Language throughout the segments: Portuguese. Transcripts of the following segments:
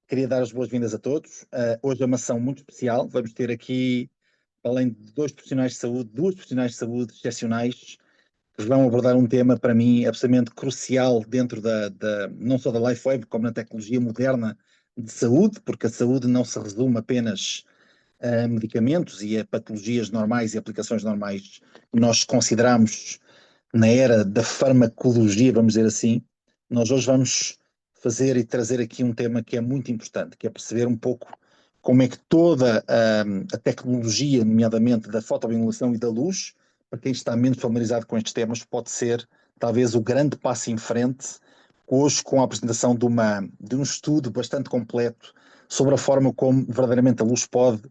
Queria dar as boas-vindas a todos. Hoje é uma sessão muito especial. Vamos ter aqui, além de duas profissionais de saúde excepcionais, que vão abordar um tema, para mim, absolutamente crucial dentro não só da LifeWave, como na tecnologia moderna de saúde, porque a saúde não se resume apenas a medicamentos e a patologias normais e aplicações normais que nós consideramos na era da farmacologia, vamos dizer assim. Nós hoje vamos fazer e trazer aqui um tema que é muito importante, que é perceber um pouco como é que toda a tecnologia, nomeadamente da fotobiomodulação e da luz, para quem está menos familiarizado com estes temas, pode ser talvez o grande passo em frente, hoje com a apresentação de um estudo bastante completo sobre a forma como verdadeiramente a luz pode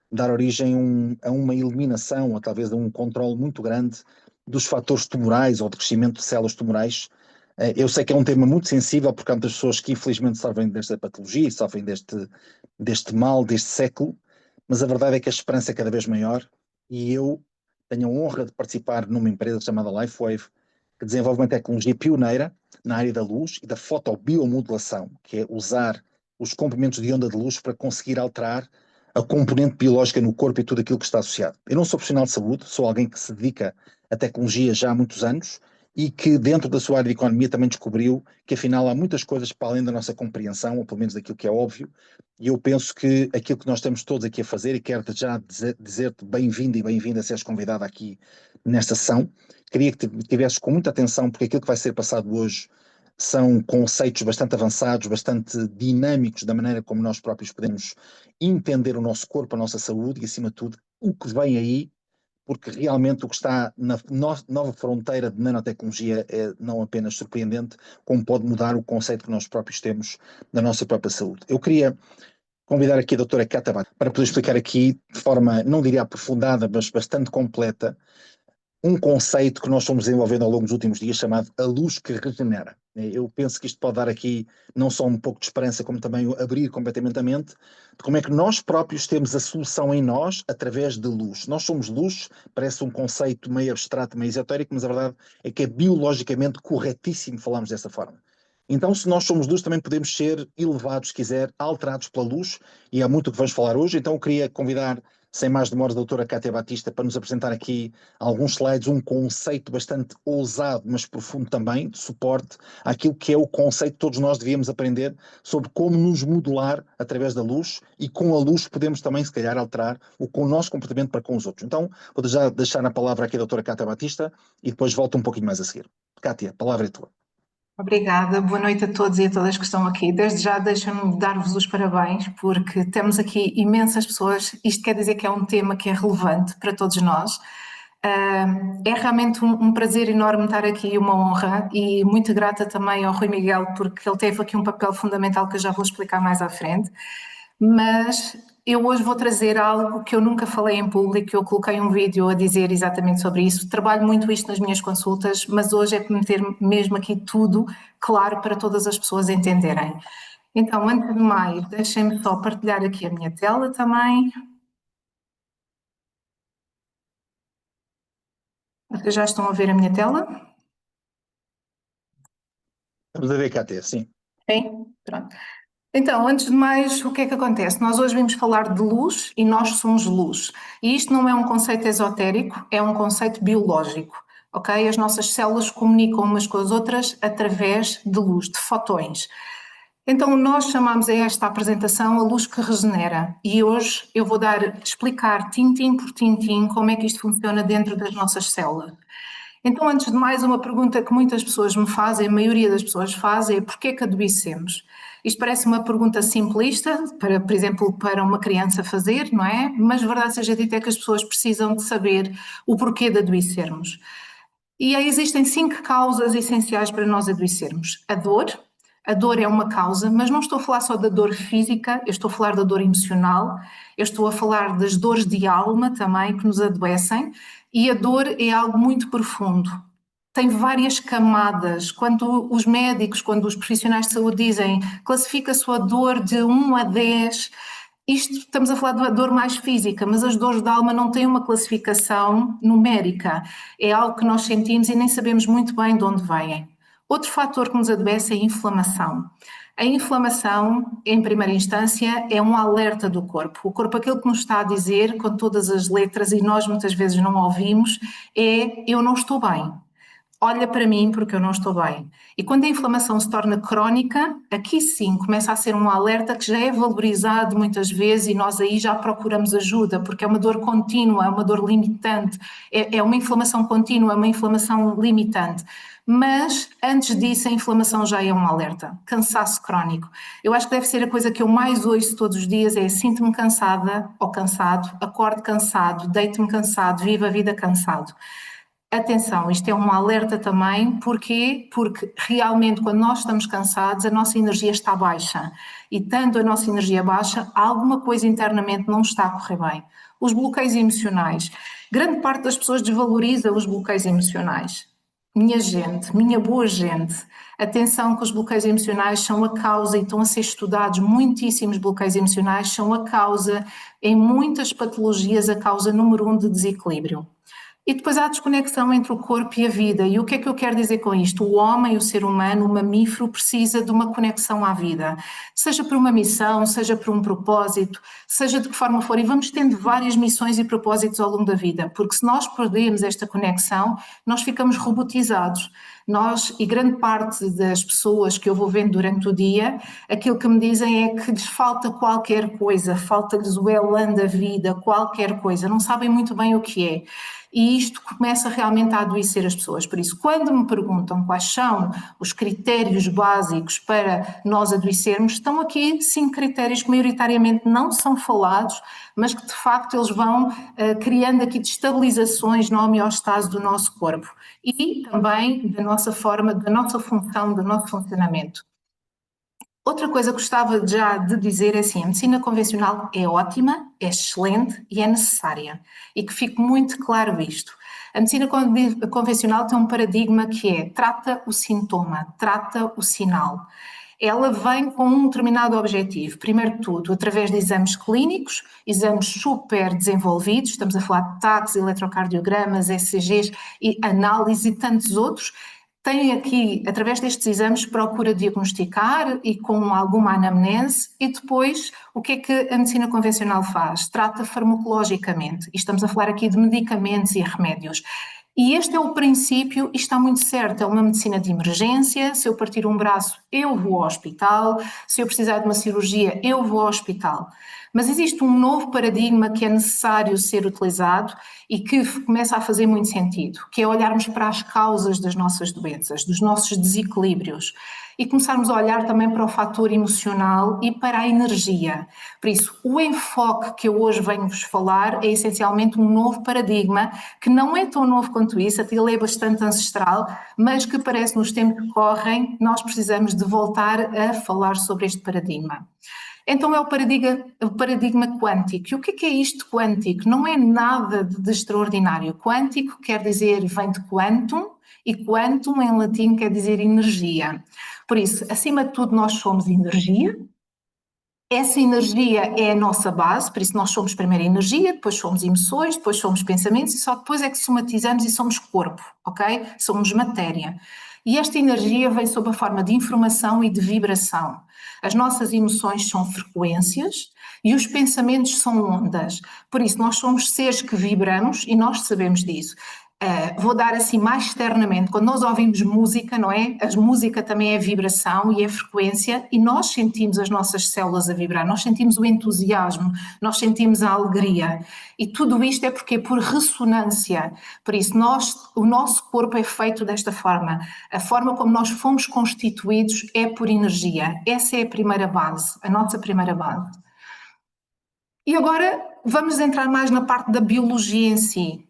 dar origem a uma eliminação, ou talvez a um controle muito grande dos fatores tumorais ou de crescimento de células tumorais. Eu sei que é um tema muito sensível, porque há muitas pessoas que infelizmente sofrem desta patologia, sofrem deste mal, deste século, mas a verdade é que a esperança é cada vez maior e eu tenho a honra de participar numa empresa chamada LifeWave, que desenvolve uma tecnologia pioneira na área da luz e da fotobiomodulação, que é usar os comprimentos de onda de luz para conseguir alterar a componente biológica no corpo e tudo aquilo que está associado. Eu não sou profissional de saúde, sou alguém que se dedica à tecnologia já há muitos anos e que dentro da sua área de economia também descobriu que afinal há muitas coisas para além da nossa compreensão, ou pelo menos daquilo que é óbvio, e eu penso que aquilo que nós estamos todos aqui a fazer, e quero já dizer-te bem-vindo e bem-vinda a seres convidada aqui nesta sessão, queria que tivesses com muita atenção, porque aquilo que vai ser passado hoje são conceitos bastante avançados, bastante dinâmicos da maneira como nós próprios podemos entender o nosso corpo, a nossa saúde e, acima de tudo, o que vem aí, porque realmente o que está na nova fronteira de nanotecnologia é não apenas surpreendente, como pode mudar o conceito que nós próprios temos da nossa própria saúde. Eu queria convidar aqui a doutora Cátia para poder explicar aqui de forma, não diria aprofundada, mas bastante completa, um conceito que nós fomos desenvolvendo ao longo dos últimos dias chamado a luz que regenera. Eu penso que isto pode dar aqui não só um pouco de esperança, como também abrir completamente a mente de como é que nós próprios temos a solução em nós através de luz. Nós somos luz, parece um conceito meio abstrato, meio esotérico, mas a verdade é que é biologicamente corretíssimo falarmos dessa forma. Então, se nós somos luz, também podemos ser elevados, se quiser, alterados pela luz, e há muito o que vamos falar hoje. Então eu queria convidar, sem mais demoras, a doutora Cátia Batista para nos apresentar aqui alguns slides, um conceito bastante ousado, mas profundo também, de suporte àquilo que é o conceito que todos nós devíamos aprender sobre como nos modular através da luz, e com a luz podemos também, se calhar, alterar o nosso comportamento para com os outros. Então, vou já deixar a palavra aqui à doutora Cátia Batista e depois volto um pouquinho mais a seguir. Cátia, a palavra é tua. Obrigada, boa noite a todos e a todas que estão aqui. Desde já deixa-me dar-vos os parabéns, porque temos aqui imensas pessoas. Isto quer dizer que é um tema que é relevante para todos nós. É realmente um prazer enorme estar aqui, uma honra, e muito grata também ao Rui Miguel, porque ele teve aqui um papel fundamental que eu já vou explicar mais à frente. Mas eu hoje vou trazer algo que eu nunca falei em público. Eu coloquei um vídeo a dizer exatamente sobre isso. Trabalho muito isto nas minhas consultas, mas hoje é para meter mesmo aqui tudo claro para todas as pessoas entenderem. Então, antes de mais, deixem-me só partilhar aqui a minha tela também. Vocês já estão a ver a minha tela? Vamos a ver, Cátia, sim. Sim? Pronto. Então, antes de mais, o que é que acontece? Nós hoje vimos falar de luz e nós somos luz. E isto não é um conceito esotérico, é um conceito biológico, ok? As nossas células comunicam umas com as outras através de luz, de fotões. Então, nós chamamos a esta apresentação a luz que regenera. E hoje eu vou explicar tintim por tintim como é que isto funciona dentro das nossas células. Então, antes de mais, uma pergunta que muitas pessoas me fazem, a maioria das pessoas fazem, é porquê que adoecemos? Isto parece uma pergunta simplista, por exemplo, para uma criança fazer, não é? Mas a verdade seja dita é que as pessoas precisam de saber o porquê de adoecermos. E aí existem 5 causas essenciais para nós adoecermos. A dor é uma causa, mas não estou a falar só da dor física, eu estou a falar da dor emocional, eu estou a falar das dores de alma também que nos adoecem, e a dor é algo muito profundo. Tem várias camadas. Quando os médicos, quando os profissionais de saúde dizem classifica a sua dor de 1 a 10, isto estamos a falar da dor mais física, mas as dores da alma não têm uma classificação numérica. É algo que nós sentimos e nem sabemos muito bem de onde vêm. Outro fator que nos adoece é a inflamação. A inflamação, em primeira instância, é um alerta do corpo. O corpo, aquilo que nos está a dizer, com todas as letras, e nós muitas vezes não ouvimos, é: eu não estou bem. Olha para mim porque eu não estou bem. E quando a inflamação se torna crónica, aqui sim começa a ser um alerta que já é valorizado muitas vezes e nós aí já procuramos ajuda, porque é uma dor contínua, é uma dor limitante, é uma inflamação contínua, é uma inflamação limitante. Mas antes disso a inflamação já é um alerta, cansaço crónico. Eu acho que deve ser a coisa que eu mais ouço todos os dias é: sinto-me cansada ou cansado, acordo cansado, deito-me cansado, vivo a vida cansado. Atenção, isto é um alerta também, porquê? Porque realmente quando nós estamos cansados a nossa energia está baixa e tanto a nossa energia baixa, alguma coisa internamente não está a correr bem. Os bloqueios emocionais, grande parte das pessoas desvaloriza os bloqueios emocionais. Minha gente, minha boa gente, atenção que os bloqueios emocionais são a causa, e estão a ser estudados muitíssimos bloqueios emocionais, são a causa, em muitas patologias, a causa número 1 de desequilíbrio. E depois há a desconexão entre o corpo e a vida. E o que é que eu quero dizer com isto? O homem, o ser humano, o mamífero, precisa de uma conexão à vida. Seja por uma missão, seja por um propósito, seja de que forma for. E vamos tendo várias missões e propósitos ao longo da vida, porque se nós perdemos esta conexão, nós ficamos robotizados. Nós, e grande parte das pessoas que eu vou vendo durante o dia, aquilo que me dizem é que lhes falta qualquer coisa, falta-lhes o elan da vida, qualquer coisa, não sabem muito bem o que é. E isto começa realmente a adoecer as pessoas. Por isso, quando me perguntam quais são os critérios básicos para nós adoecermos, estão aqui 5 critérios que maioritariamente não são falados, mas que de facto eles vão criando aqui destabilizações na homeostase do nosso corpo e também da nossa forma, da nossa função, do nosso funcionamento. Outra coisa que gostava já de dizer é assim: a medicina convencional é ótima, é excelente e é necessária. E que fique muito claro isto. A medicina convencional tem um paradigma que é: trata o sintoma, trata o sinal. Ela vem com um determinado objetivo. Primeiro de tudo, através de exames clínicos, exames super desenvolvidos, estamos a falar de TACs, eletrocardiogramas, ECGs e análise e tantos outros. Tem aqui, através destes exames, procura diagnosticar e com alguma anamnese, e depois o que é que a medicina convencional faz? Trata farmacologicamente, e estamos a falar aqui de medicamentos e remédios. E este é o princípio e está muito certo, é uma medicina de emergência. Se eu partir um braço, eu vou ao hospital, se eu precisar de uma cirurgia, eu vou ao hospital. Mas existe um novo paradigma que é necessário ser utilizado e que começa a fazer muito sentido, que é olharmos para as causas das nossas doenças, dos nossos desequilíbrios, e começarmos a olhar também para o fator emocional e para a energia. Por isso, o enfoque que eu hoje venho-vos falar é essencialmente um novo paradigma, que não é tão novo quanto isso, até ele é bastante ancestral, mas que parece nos tempos que correm, nós precisamos de voltar a falar sobre este paradigma. Então é o paradigma quântico. E o que é isto quântico? Não é nada de extraordinário. Quântico quer dizer, vem de quantum, e quantum em latim quer dizer energia. Por isso, acima de tudo, nós somos energia. Essa energia é a nossa base, por isso nós somos primeiro energia, depois somos emoções, depois somos pensamentos e só depois é que somatizamos e somos corpo, ok? Somos matéria. E esta energia vem sob a forma de informação e de vibração. As nossas emoções são frequências e os pensamentos são ondas. Por isso, nós somos seres que vibramos e nós sabemos disso. Vou dar assim mais externamente, quando nós ouvimos música, não é? A música também é vibração e é frequência, e nós sentimos as nossas células a vibrar, nós sentimos o entusiasmo, nós sentimos a alegria, e tudo isto é porque é por ressonância. Por isso, o nosso corpo é feito desta forma, a forma como nós fomos constituídos é por energia. Essa é a primeira base, a nossa primeira base. E agora vamos entrar mais na parte da biologia em si.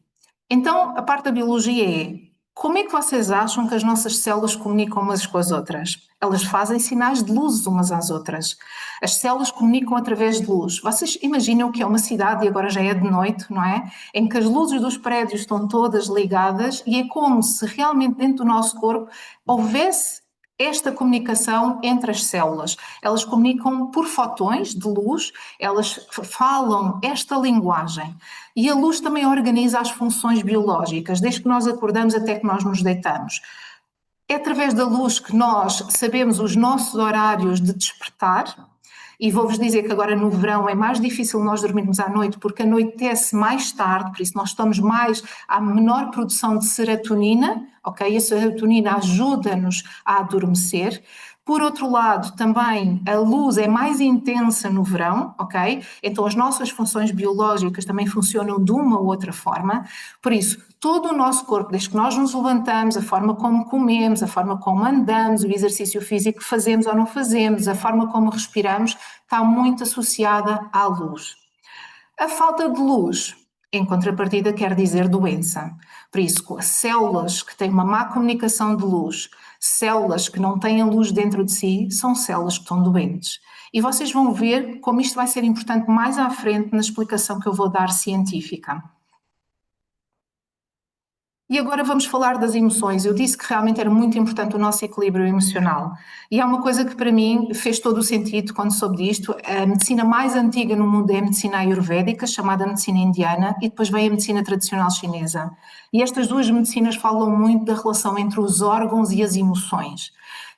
Então, a parte da biologia é: como é que vocês acham que as nossas células comunicam umas com as outras? Elas fazem sinais de luz umas às outras. As células comunicam através de luz. Vocês imaginam que é uma cidade, e agora já é de noite, não é? Em que as luzes dos prédios estão todas ligadas e é como se realmente dentro do nosso corpo houvesse esta comunicação entre as células. Elas comunicam por fotões de luz, elas falam esta linguagem. E a luz também organiza as funções biológicas, desde que nós acordamos até que nós nos deitamos. É através da luz que nós sabemos os nossos horários de despertar. E vou-vos dizer que agora no verão é mais difícil nós dormirmos à noite porque anoitece mais tarde, por isso nós estamos mais à menor produção de serotonina, ok? E a serotonina ajuda-nos a adormecer. Por outro lado, também a luz é mais intensa no verão, ok? Então as nossas funções biológicas também funcionam de uma ou outra forma. Por isso, todo o nosso corpo, desde que nós nos levantamos, a forma como comemos, a forma como andamos, o exercício físico que fazemos ou não fazemos, a forma como respiramos, está muito associada à luz. A falta de luz, em contrapartida, quer dizer doença. Por isso, células que têm uma má comunicação de luz, células que não têm a luz dentro de si, são células que estão doentes. E vocês vão ver como isto vai ser importante mais à frente na explicação que eu vou dar científica. E agora vamos falar das emoções. Eu disse que realmente era muito importante o nosso equilíbrio emocional. E há uma coisa que para mim fez todo o sentido quando soube disto. A medicina mais antiga no mundo é a medicina ayurvédica, chamada medicina indiana, e depois vem a medicina tradicional chinesa. E estas duas medicinas falam muito da relação entre os órgãos e as emoções.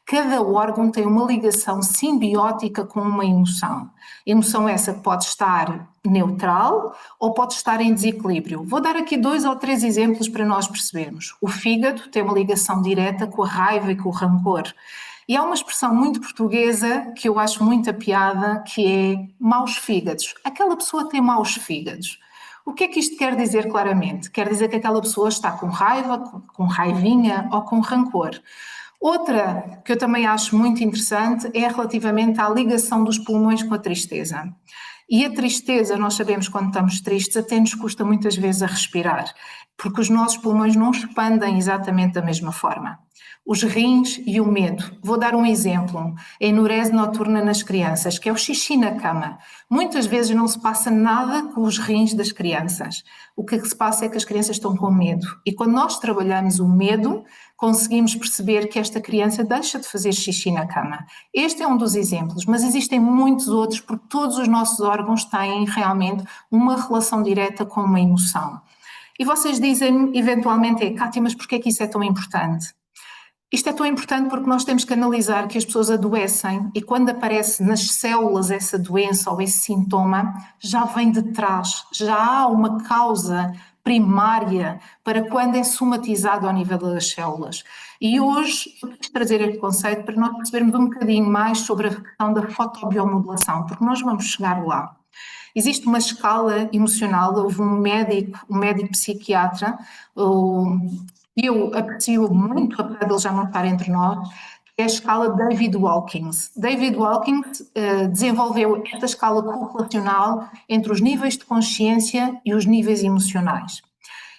Cada órgão tem uma ligação simbiótica com uma emoção. Emoção essa que pode estar neutral ou pode estar em desequilíbrio. Vou dar aqui 2 ou 3 exemplos para nós percebermos. O fígado tem uma ligação direta com a raiva e com o rancor. E há uma expressão muito portuguesa que eu acho muita piada, que é maus fígados. Aquela pessoa tem maus fígados. O que é que isto quer dizer claramente? Quer dizer que aquela pessoa está com raiva, com raivinha ou com rancor. Outra que eu também acho muito interessante é relativamente à ligação dos pulmões com a tristeza. E a tristeza, nós sabemos quando estamos tristes, até nos custa muitas vezes a respirar, porque os nossos pulmões não expandem exatamente da mesma forma. Os rins e o medo. Vou dar um exemplo. A enurese noturna nas crianças, que é o xixi na cama. Muitas vezes não se passa nada com os rins das crianças. O que se passa é que as crianças estão com medo. E quando nós trabalhamos o medo, conseguimos perceber que esta criança deixa de fazer xixi na cama. Este é um dos exemplos, mas existem muitos outros, porque todos os nossos órgãos têm realmente uma relação direta com uma emoção. E vocês dizem eventualmente, Cátia, mas porquê é que isso é tão importante? Isto é tão importante porque nós temos que analisar que as pessoas adoecem e quando aparece nas células essa doença ou esse sintoma, já vem de trás, já há uma causa primária para quando é somatizado ao nível das células. E hoje eu quero trazer este conceito para nós percebermos um bocadinho mais sobre a questão da fotobiomodulação, porque nós vamos chegar lá. Existe uma escala emocional, houve um médico psiquiatra, eu aprecio muito, apesar de ele já não estar entre nós, é a escala David Walkins. David Walkins desenvolveu esta escala correlacional entre os níveis de consciência e os níveis emocionais.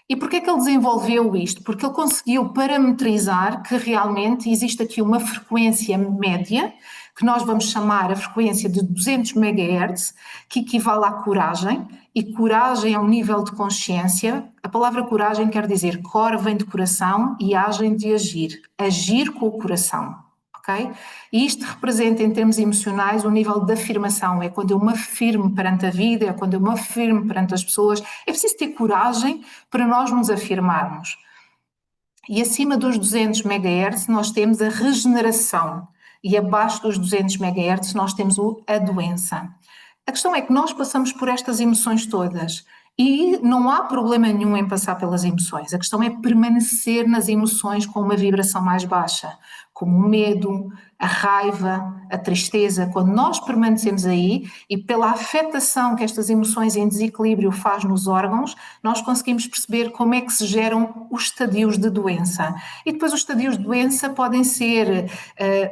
E porquê é que ele desenvolveu isto? Porque ele conseguiu parametrizar que realmente existe aqui uma frequência média, que nós vamos chamar a frequência de 200 MHz, que equivale à coragem, e coragem é um nível de consciência. A palavra coragem quer dizer cor vem de coração e agem de agir, agir com o coração. Okay? E isto representa, em termos emocionais, um nível de afirmação. É quando eu me afirmo perante a vida, é quando eu me afirmo perante as pessoas. É preciso ter coragem para nós nos afirmarmos. E acima dos 200 MHz nós temos a regeneração. E abaixo dos 200 MHz nós temos a doença. A questão é que nós passamos por estas emoções todas. E não há problema nenhum em passar pelas emoções. A questão é permanecer nas emoções com uma vibração mais baixa, como o medo, a raiva, a tristeza. Quando nós permanecemos aí e pela afetação que estas emoções em desequilíbrio faz nos órgãos, nós conseguimos perceber como é que se geram os estadios de doença. E depois os estadios de doença podem ser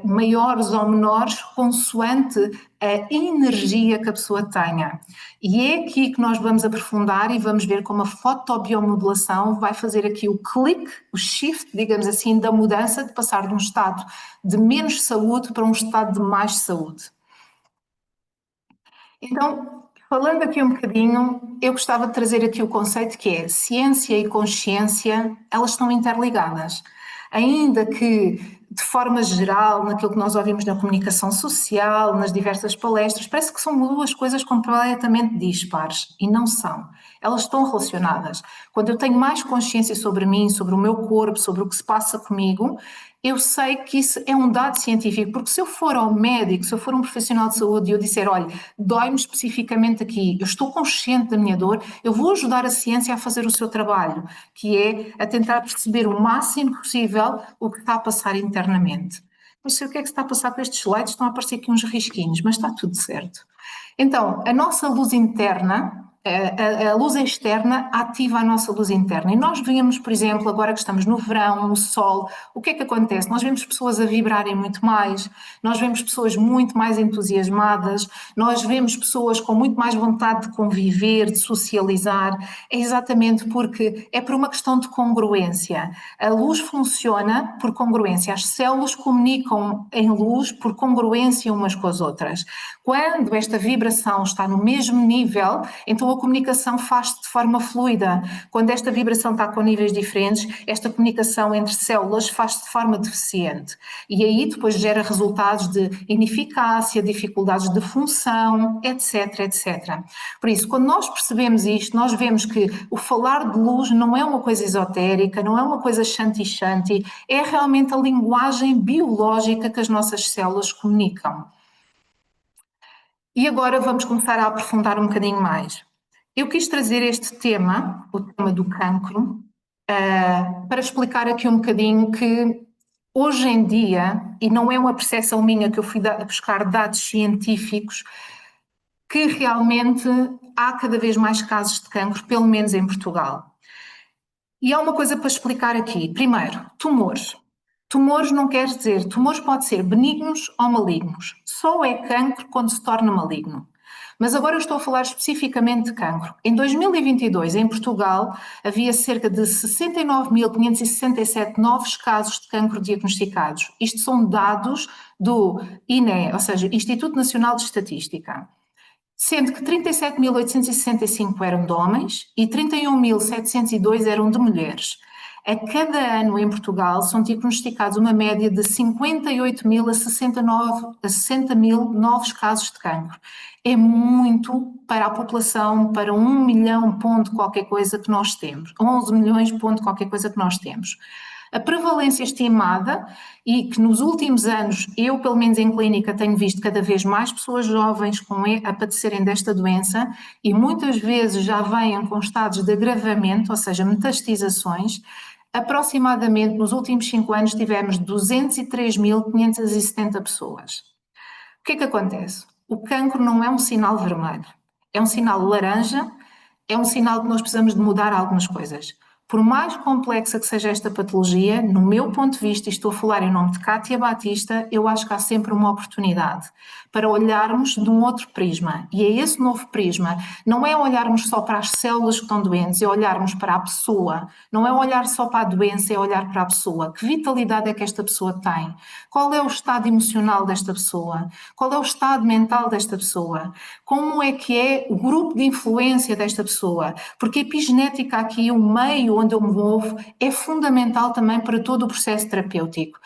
maiores ou menores consoante a energia que a pessoa tenha. E é aqui que nós vamos aprofundar e vamos ver como a fotobiomodulação vai fazer aqui o clique, o shift, digamos assim, da mudança de passar de um estado de menos saúde para um estado de mais saúde. Então, falando aqui um bocadinho, eu gostava de trazer aqui o conceito que é ciência e consciência, elas estão interligadas. Ainda que, de forma geral, naquilo que nós ouvimos na comunicação social, nas diversas palestras, parece que são duas coisas completamente dispares, e não são. Elas estão relacionadas. Quando eu tenho mais consciência sobre mim, sobre o meu corpo, sobre o que se passa comigo, eu sei que isso é um dado científico, porque se eu for ao médico, se eu for um profissional de saúde e eu disser, olha, dói-me especificamente aqui, eu estou consciente da minha dor, eu vou ajudar a ciência a fazer o seu trabalho, que é a tentar perceber o máximo possível o que está a passar internamente. Não sei o que é que se está a passar com estes slides, estão a aparecer aqui uns risquinhos, mas está tudo certo. Então, a nossa luz interna, a luz externa ativa a nossa luz interna. E nós vemos, por exemplo, agora que estamos no verão, no sol, o que é que acontece? Nós vemos pessoas a vibrarem muito mais, nós vemos pessoas muito mais entusiasmadas, nós vemos pessoas com muito mais vontade de conviver, de socializar. É exatamente porque é por uma questão de congruência. A luz funciona por congruência. As células comunicam em luz por congruência umas com as outras. Quando esta vibração está no mesmo nível, então a comunicação faz-se de forma fluida. Quando esta vibração está com níveis diferentes, esta comunicação entre células faz-se de forma deficiente. E aí depois gera resultados de ineficácia, dificuldades de função, etc, etc. Por isso, quando nós percebemos isto, nós vemos que o falar de luz não é uma coisa esotérica, não é uma coisa shanti-shanti, é realmente a linguagem biológica que as nossas células comunicam. E agora vamos começar a aprofundar um bocadinho mais. Eu quis trazer este tema, o tema do cancro, para explicar aqui um bocadinho que hoje em dia, e não é uma percepção minha que eu fui buscar dados científicos, que realmente há cada vez mais casos de cancro, pelo menos em Portugal. E há uma coisa para explicar aqui. Primeiro, tumores. Tumores não quer dizer, tumores podem ser benignos ou malignos. Só é cancro quando se torna maligno. Mas agora eu estou a falar especificamente de cancro. Em 2022, em Portugal, havia cerca de 69.567 novos casos de cancro diagnosticados. Isto são dados do INE, ou seja, Instituto Nacional de Estatística. Sendo que 37.865 eram de homens e 31.702 eram de mulheres. A cada ano em Portugal são diagnosticados uma média de 58.000 a 60.000 novos casos de cancro. É muito para a população, para 1 milhão ponto qualquer coisa que nós temos, 11 milhões ponto qualquer coisa que nós temos. A prevalência estimada, e que nos últimos anos, eu pelo menos em clínica tenho visto cada vez mais pessoas jovens a padecerem desta doença e muitas vezes já vêm com estados de agravamento, ou seja, metastizações. Aproximadamente nos últimos 5 anos tivemos 203.570 pessoas. O que é que acontece? O cancro não é um sinal vermelho, é um sinal laranja, é um sinal que nós precisamos de mudar algumas coisas. Por mais complexa que seja esta patologia, no meu ponto de vista, e estou a falar em nome de Cátia Batista, eu acho que há sempre uma oportunidade para olharmos de um outro prisma. E é esse novo prisma, não é olharmos só para as células que estão doentes, é olharmos para a pessoa. Não é olhar só para a doença, é olhar para a pessoa. Que vitalidade é que esta pessoa tem? Qual é o estado emocional desta pessoa? Qual é o estado mental desta pessoa? Como é que é o grupo de influência desta pessoa? Porque a epigenética aqui, o meio onde eu me movo, é fundamental também para todo o processo terapêutico.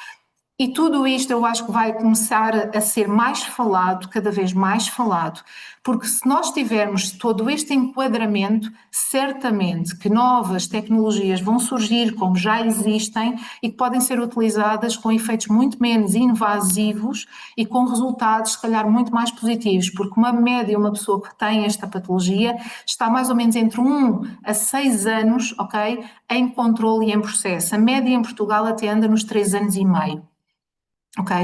E tudo isto eu acho que vai começar a ser mais falado, cada vez mais falado, porque se nós tivermos todo este enquadramento, certamente que novas tecnologias vão surgir, como já existem, e que podem ser utilizadas com efeitos muito menos invasivos e com resultados, se calhar, muito mais positivos, porque uma média, uma pessoa que tem esta patologia, está mais ou menos entre 1 a 6 anos, ok, em controle e em processo. A média em Portugal até anda nos 3 anos e meio. Ok?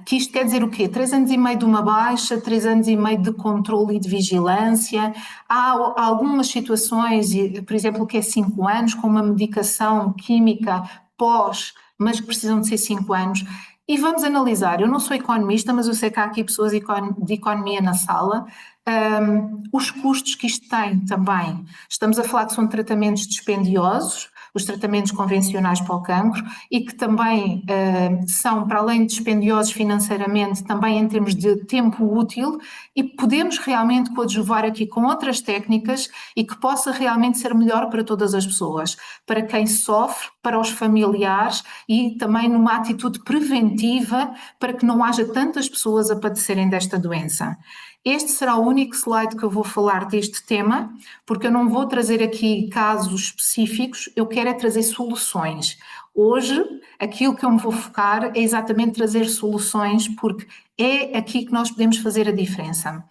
Que isto quer dizer o quê? 3 anos e meio de uma baixa, 3 anos e meio de controle e de vigilância. Há algumas situações, por exemplo, que é 5 anos, com uma medicação química pós, mas que precisam de ser 5 anos. E vamos analisar, eu não sou economista, mas eu sei que há aqui pessoas de economia na sala, os custos que isto tem também. Estamos a falar que são tratamentos dispendiosos, os tratamentos convencionais para o cancro e que também são, para além de dispendiosos financeiramente, também em termos de tempo útil e podemos realmente coadjuvar aqui com outras técnicas e que possa realmente ser melhor para todas as pessoas, para quem sofre, para os familiares e também numa atitude preventiva para que não haja tantas pessoas a padecerem desta doença. Este será o único slide que eu vou falar deste tema, porque eu não vou trazer aqui casos específicos, eu quero é trazer soluções. Hoje, aquilo que eu me vou focar é exatamente trazer soluções, porque é aqui que nós podemos fazer a diferença.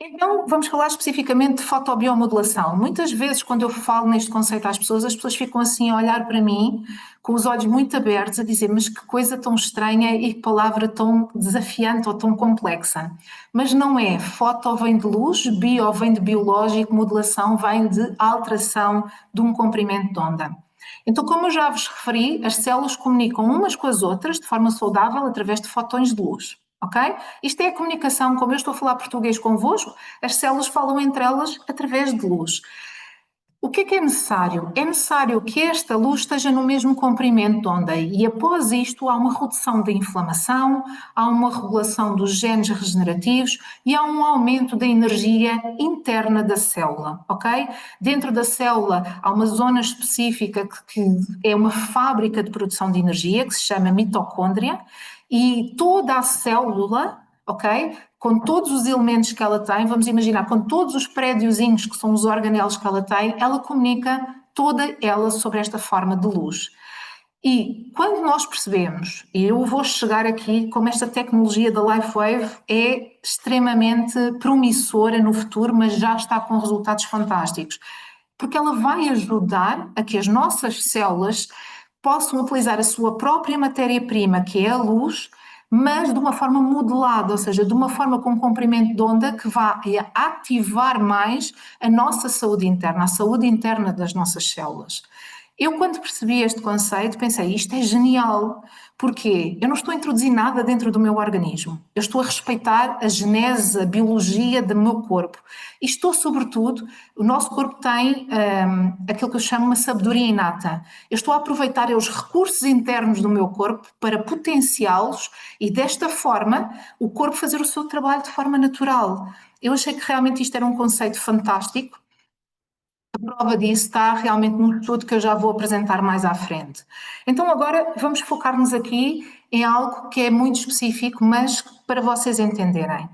Então, vamos falar especificamente de fotobiomodulação. Muitas vezes, quando eu falo neste conceito às pessoas, as pessoas ficam assim a olhar para mim, com os olhos muito abertos, a dizer: mas que coisa tão estranha e que palavra tão desafiante ou tão complexa. Mas não é. Foto vem de luz, bio vem de biológico, modulação vem de alteração de um comprimento de onda. Então, como eu já vos referi, as células comunicam umas com as outras de forma saudável através de fotões de luz. Ok? Isto é a comunicação, como eu estou a falar português convosco, as células falam entre elas através de luz. O que é necessário? É necessário que esta luz esteja no mesmo comprimento de onda e após isto há uma redução da inflamação, há uma regulação dos genes regenerativos e há um aumento da energia interna da célula, ok? Dentro da célula há uma zona específica que é uma fábrica de produção de energia que se chama mitocôndria e toda a célula, ok? Com todos os elementos que ela tem, vamos imaginar, com todos os prédiozinhos que são os organelos que ela tem, ela comunica toda ela sobre esta forma de luz. E quando nós percebemos, e eu vou chegar aqui como esta tecnologia da LifeWave é extremamente promissora no futuro, mas já está com resultados fantásticos, porque ela vai ajudar a que as nossas células possam utilizar a sua própria matéria-prima, que é a luz, mas de uma forma modelada, ou seja, de uma forma com um comprimento de onda que vai ativar mais a nossa saúde interna, a saúde interna das nossas células. Eu, quando percebi este conceito, pensei, isto é genial. Porquê? Eu não estou a introduzir nada dentro do meu organismo. Eu estou a respeitar a genese, a biologia do meu corpo. E estou, sobretudo, o nosso corpo tem aquilo que eu chamo uma sabedoria inata. Eu estou a aproveitar os recursos internos do meu corpo para potenciá-los e, desta forma, o corpo fazer o seu trabalho de forma natural. Eu achei que realmente isto era um conceito fantástico. A prova disso está realmente num estudo que eu já vou apresentar mais à frente. Então agora vamos focar-nos aqui em algo que é muito específico, mas para vocês entenderem.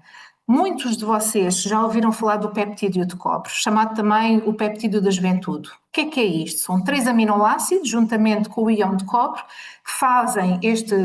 Muitos de vocês já ouviram falar do peptídeo de cobre, chamado também o peptídeo da juventude. O que é isto? São 3 aminoácidos, juntamente com o íon de cobre, que fazem este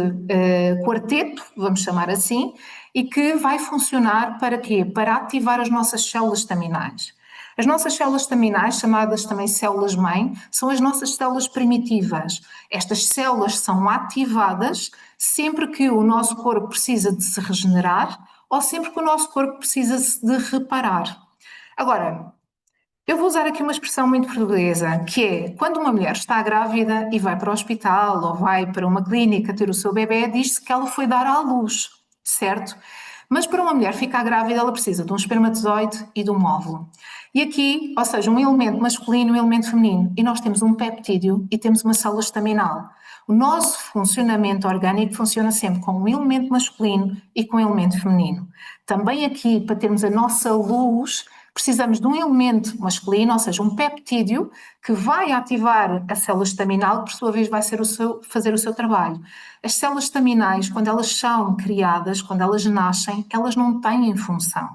quarteto, vamos chamar assim, e que vai funcionar para quê? Para ativar as nossas células estaminais. As nossas células estaminais, chamadas também células-mãe, são as nossas células primitivas. Estas células são ativadas sempre que o nosso corpo precisa de se regenerar ou sempre que o nosso corpo precisa de reparar. Agora, eu vou usar aqui uma expressão muito portuguesa, que é quando uma mulher está grávida e vai para o hospital ou vai para uma clínica ter o seu bebê, diz-se que ela foi dar à luz, certo? Mas para uma mulher ficar grávida, ela precisa de um espermatozoide e de um óvulo. E aqui, ou seja, um elemento masculino e um elemento feminino. E nós temos um peptídeo e temos uma célula estaminal. O nosso funcionamento orgânico funciona sempre com um elemento masculino e com um elemento feminino. Também aqui, para termos a nossa luz, precisamos de um elemento masculino, ou seja, um peptídeo, que vai ativar a célula estaminal, que por sua vez vai fazer o seu trabalho. As células estaminais, quando elas são criadas, quando elas nascem, elas não têm função.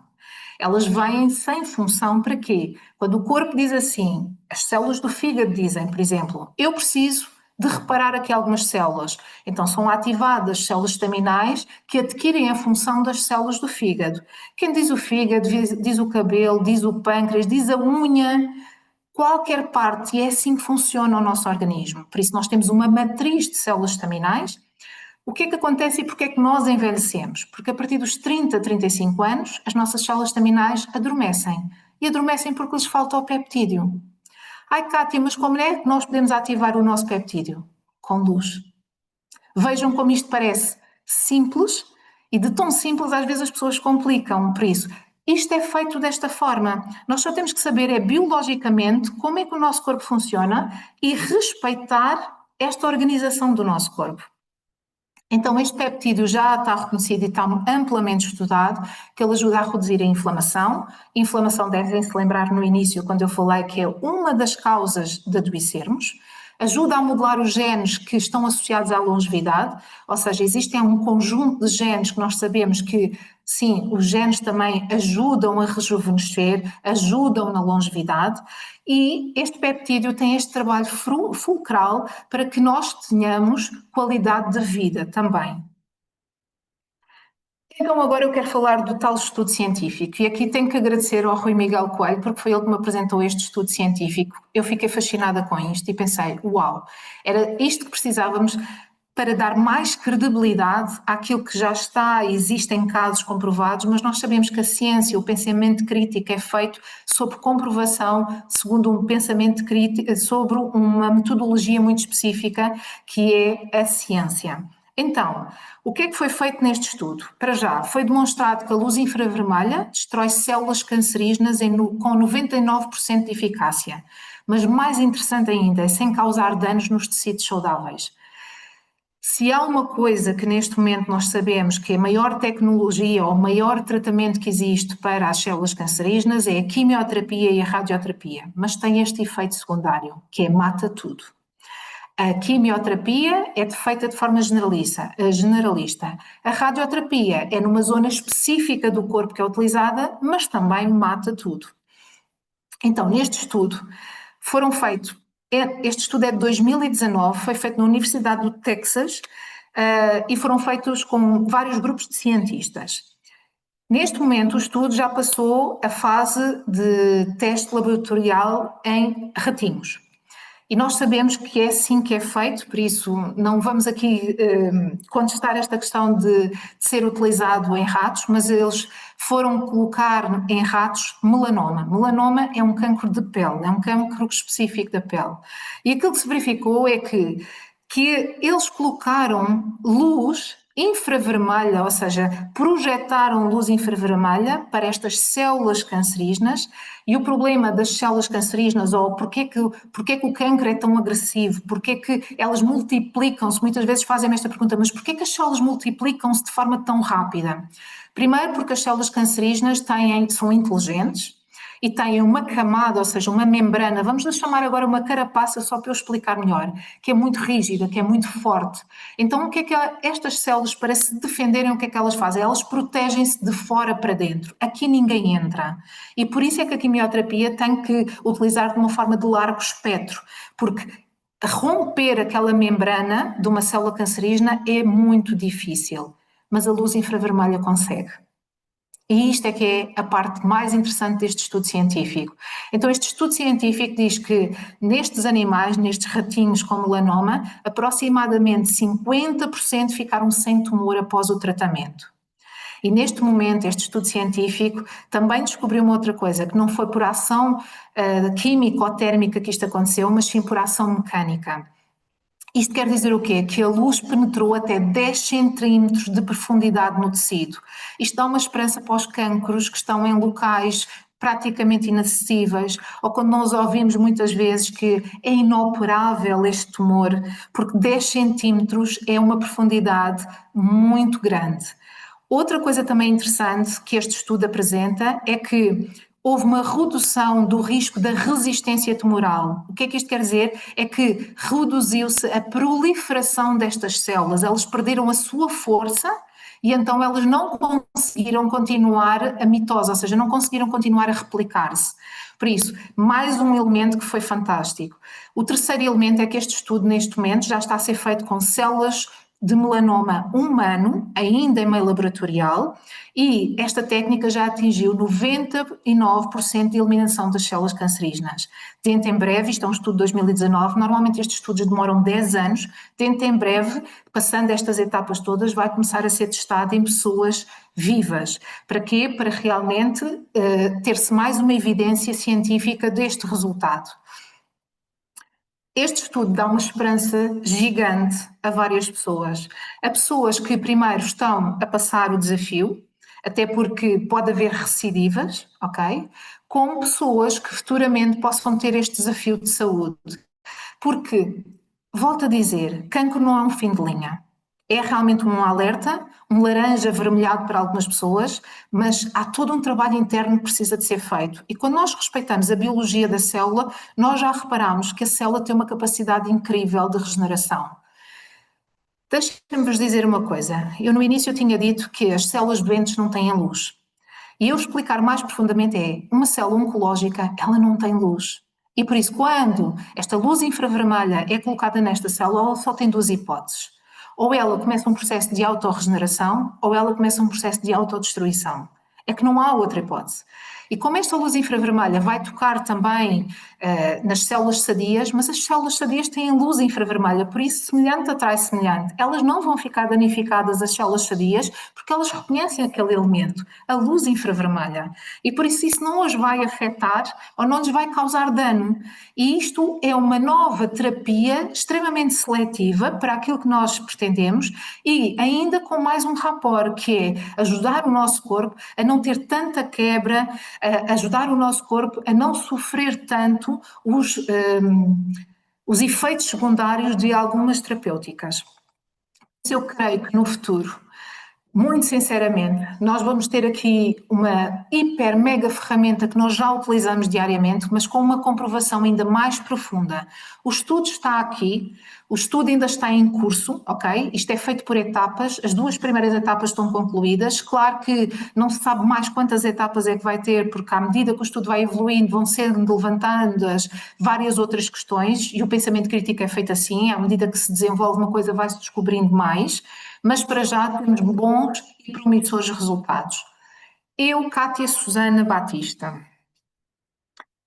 Elas vêm sem função para quê? Quando o corpo diz assim, as células do fígado dizem, por exemplo, eu preciso de reparar aqui algumas células. Então são ativadas células estaminais que adquirem a função das células do fígado. Quem diz o fígado, diz o cabelo, diz o pâncreas, diz a unha, qualquer parte, e é assim que funciona o nosso organismo. Por isso nós temos uma matriz de células estaminais. O que é que acontece e porque é que nós envelhecemos? Porque a partir dos 30, 35 anos, as nossas células estaminais adormecem. E adormecem porque lhes falta o peptídeo. Ai, Cátia, mas como é que nós podemos ativar o nosso peptídeo? Com luz. Vejam como isto parece simples e de tão simples às vezes as pessoas complicam por isso. Isto é feito desta forma. Nós só temos que saber biologicamente como é que o nosso corpo funciona e respeitar esta organização do nosso corpo. Então, este peptídeo já está reconhecido e está amplamente estudado, que ele ajuda a reduzir a inflamação. Inflamação, devem-se lembrar no início, quando eu falei que é uma das causas de adoecermos. ajuda a modular os genes que estão associados à longevidade, ou seja, existem um conjunto de genes que nós sabemos que, sim, os genes também ajudam a rejuvenescer, ajudam na longevidade, e este peptídeo tem este trabalho fulcral para que nós tenhamos qualidade de vida também. Então agora eu quero falar do tal estudo científico, e aqui tenho que agradecer ao Rui Miguel Coelho, porque foi ele que me apresentou este estudo científico. Eu fiquei fascinada com isto e pensei, uau, era isto que precisávamos para dar mais credibilidade àquilo que já está, existem casos comprovados, mas nós sabemos que a ciência, o pensamento crítico é feito sob comprovação, segundo um pensamento crítico, sobre uma metodologia muito específica, que é a ciência. Então, o que é que foi feito neste estudo? Para já, foi demonstrado que a luz infravermelha destrói células cancerígenas com 99% de eficácia, mas mais interessante ainda, é sem causar danos nos tecidos saudáveis. Se há uma coisa que neste momento nós sabemos que a maior tecnologia ou o maior tratamento que existe para as células cancerígenas é a quimioterapia e a radioterapia, mas tem este efeito secundário, que é mata tudo. A quimioterapia é feita de forma generalista. A radioterapia é numa zona específica do corpo que é utilizada, mas também mata tudo. Então, neste estudo, este estudo é de 2019, foi feito na Universidade do Texas, e foram feitos com vários grupos de cientistas. Neste momento, o estudo já passou a fase de teste laboratorial em ratinhos. E nós sabemos que é assim que é feito, por isso não vamos aqui contestar esta questão de ser utilizado em ratos, mas eles foram colocar em ratos melanoma. Melanoma é um cancro de pele, é um cancro específico da pele. E aquilo que se verificou é que eles colocaram luz infravermelha, ou seja, projetaram luz infravermelha para estas células cancerígenas, e o problema das células cancerígenas, ou porque que o cancro é tão agressivo, porque que elas multiplicam-se, muitas vezes fazem esta pergunta, mas porque que as células multiplicam-se de forma tão rápida? Primeiro porque as células cancerígenas são inteligentes, e têm uma camada, ou seja, uma membrana, vamos lhe chamar agora uma carapaça só para eu explicar melhor, que é muito rígida, que é muito forte. Então o que é que estas células, para se defenderem, o que é que elas fazem? Elas protegem-se de fora para dentro, aqui ninguém entra. E por isso é que a quimioterapia tem que utilizar de uma forma de largo espectro, porque romper aquela membrana de uma célula cancerígena é muito difícil, mas a luz infravermelha consegue. E isto é que é a parte mais interessante deste estudo científico. Então, este estudo científico diz que nestes animais, nestes ratinhos com melanoma, aproximadamente 50% ficaram sem tumor após o tratamento. E neste momento, este estudo científico também descobriu uma outra coisa, que não foi por ação química ou térmica que isto aconteceu, mas sim por ação mecânica. Isto quer dizer o quê? Que a luz penetrou até 10 centímetros de profundidade no tecido. Isto dá uma esperança para os cancros que estão em locais praticamente inacessíveis, ou quando nós ouvimos muitas vezes que é inoperável este tumor, porque 10 centímetros é uma profundidade muito grande. Outra coisa também interessante que este estudo apresenta é que houve uma redução do risco da resistência tumoral. O que é que isto quer dizer? É que reduziu-se a proliferação destas células, elas perderam a sua força e então elas não conseguiram continuar a mitose, ou seja, não conseguiram continuar a replicar-se. Por isso, mais um elemento que foi fantástico. O terceiro elemento é que este estudo, neste momento, já está a ser feito com células de melanoma humano, ainda em meio laboratorial, e esta técnica já atingiu 99% de eliminação das células cancerígenas. Dentro em breve, isto é um estudo de 2019, normalmente estes estudos demoram 10 anos, dentro em breve, passando estas etapas todas, vai começar a ser testado em pessoas vivas. Para quê? Para realmente ter-se mais uma evidência científica deste resultado. Este estudo dá uma esperança gigante a várias pessoas. A pessoas que primeiro estão a passar o desafio, até porque pode haver recidivas, ok? Como pessoas que futuramente possam ter este desafio de saúde. Porque, volto a dizer, cancro não é um fim de linha. É realmente um alerta, um laranja avermelhado para algumas pessoas, mas há todo um trabalho interno que precisa de ser feito. E quando nós respeitamos a biologia da célula, nós já reparamos que a célula tem uma capacidade incrível de regeneração. Deixem-me vos dizer uma coisa. Eu no início tinha dito que as células doentes não têm luz. E eu explicar mais profundamente uma célula oncológica, ela não tem luz. E por isso, quando esta luz infravermelha é colocada nesta célula, ela só tem duas hipóteses. Ou ela começa um processo de autorregeneração, ou ela começa um processo de autodestruição. É que não há outra hipótese. E como esta luz infravermelha vai tocar também nas células sadias, mas as células sadias têm luz infravermelha, por isso semelhante atrai semelhante. Elas não vão ficar danificadas, as células sadias, porque elas reconhecem aquele elemento, a luz infravermelha. E por isso não as vai afetar ou não lhes vai causar dano. E isto é uma nova terapia extremamente seletiva para aquilo que nós pretendemos e ainda com mais um rapport, que é ajudar o nosso corpo a não ter tanta quebra, ajudar o nosso corpo a não sofrer tanto os efeitos secundários de algumas terapêuticas. Eu creio que no futuro, muito sinceramente, nós vamos ter aqui uma hiper mega ferramenta que nós já utilizamos diariamente, mas com uma comprovação ainda mais profunda. O estudo está aqui, o estudo ainda está em curso, ok? Isto é feito por etapas, as 2 primeiras etapas estão concluídas. Claro que não se sabe mais quantas etapas é que vai ter, porque à medida que o estudo vai evoluindo, vão sendo levantadas várias outras questões, e o pensamento crítico é feito assim, à medida que se desenvolve uma coisa vai-se descobrindo mais, mas para já temos bons e promissores resultados. Eu, Cátia Susana Batista,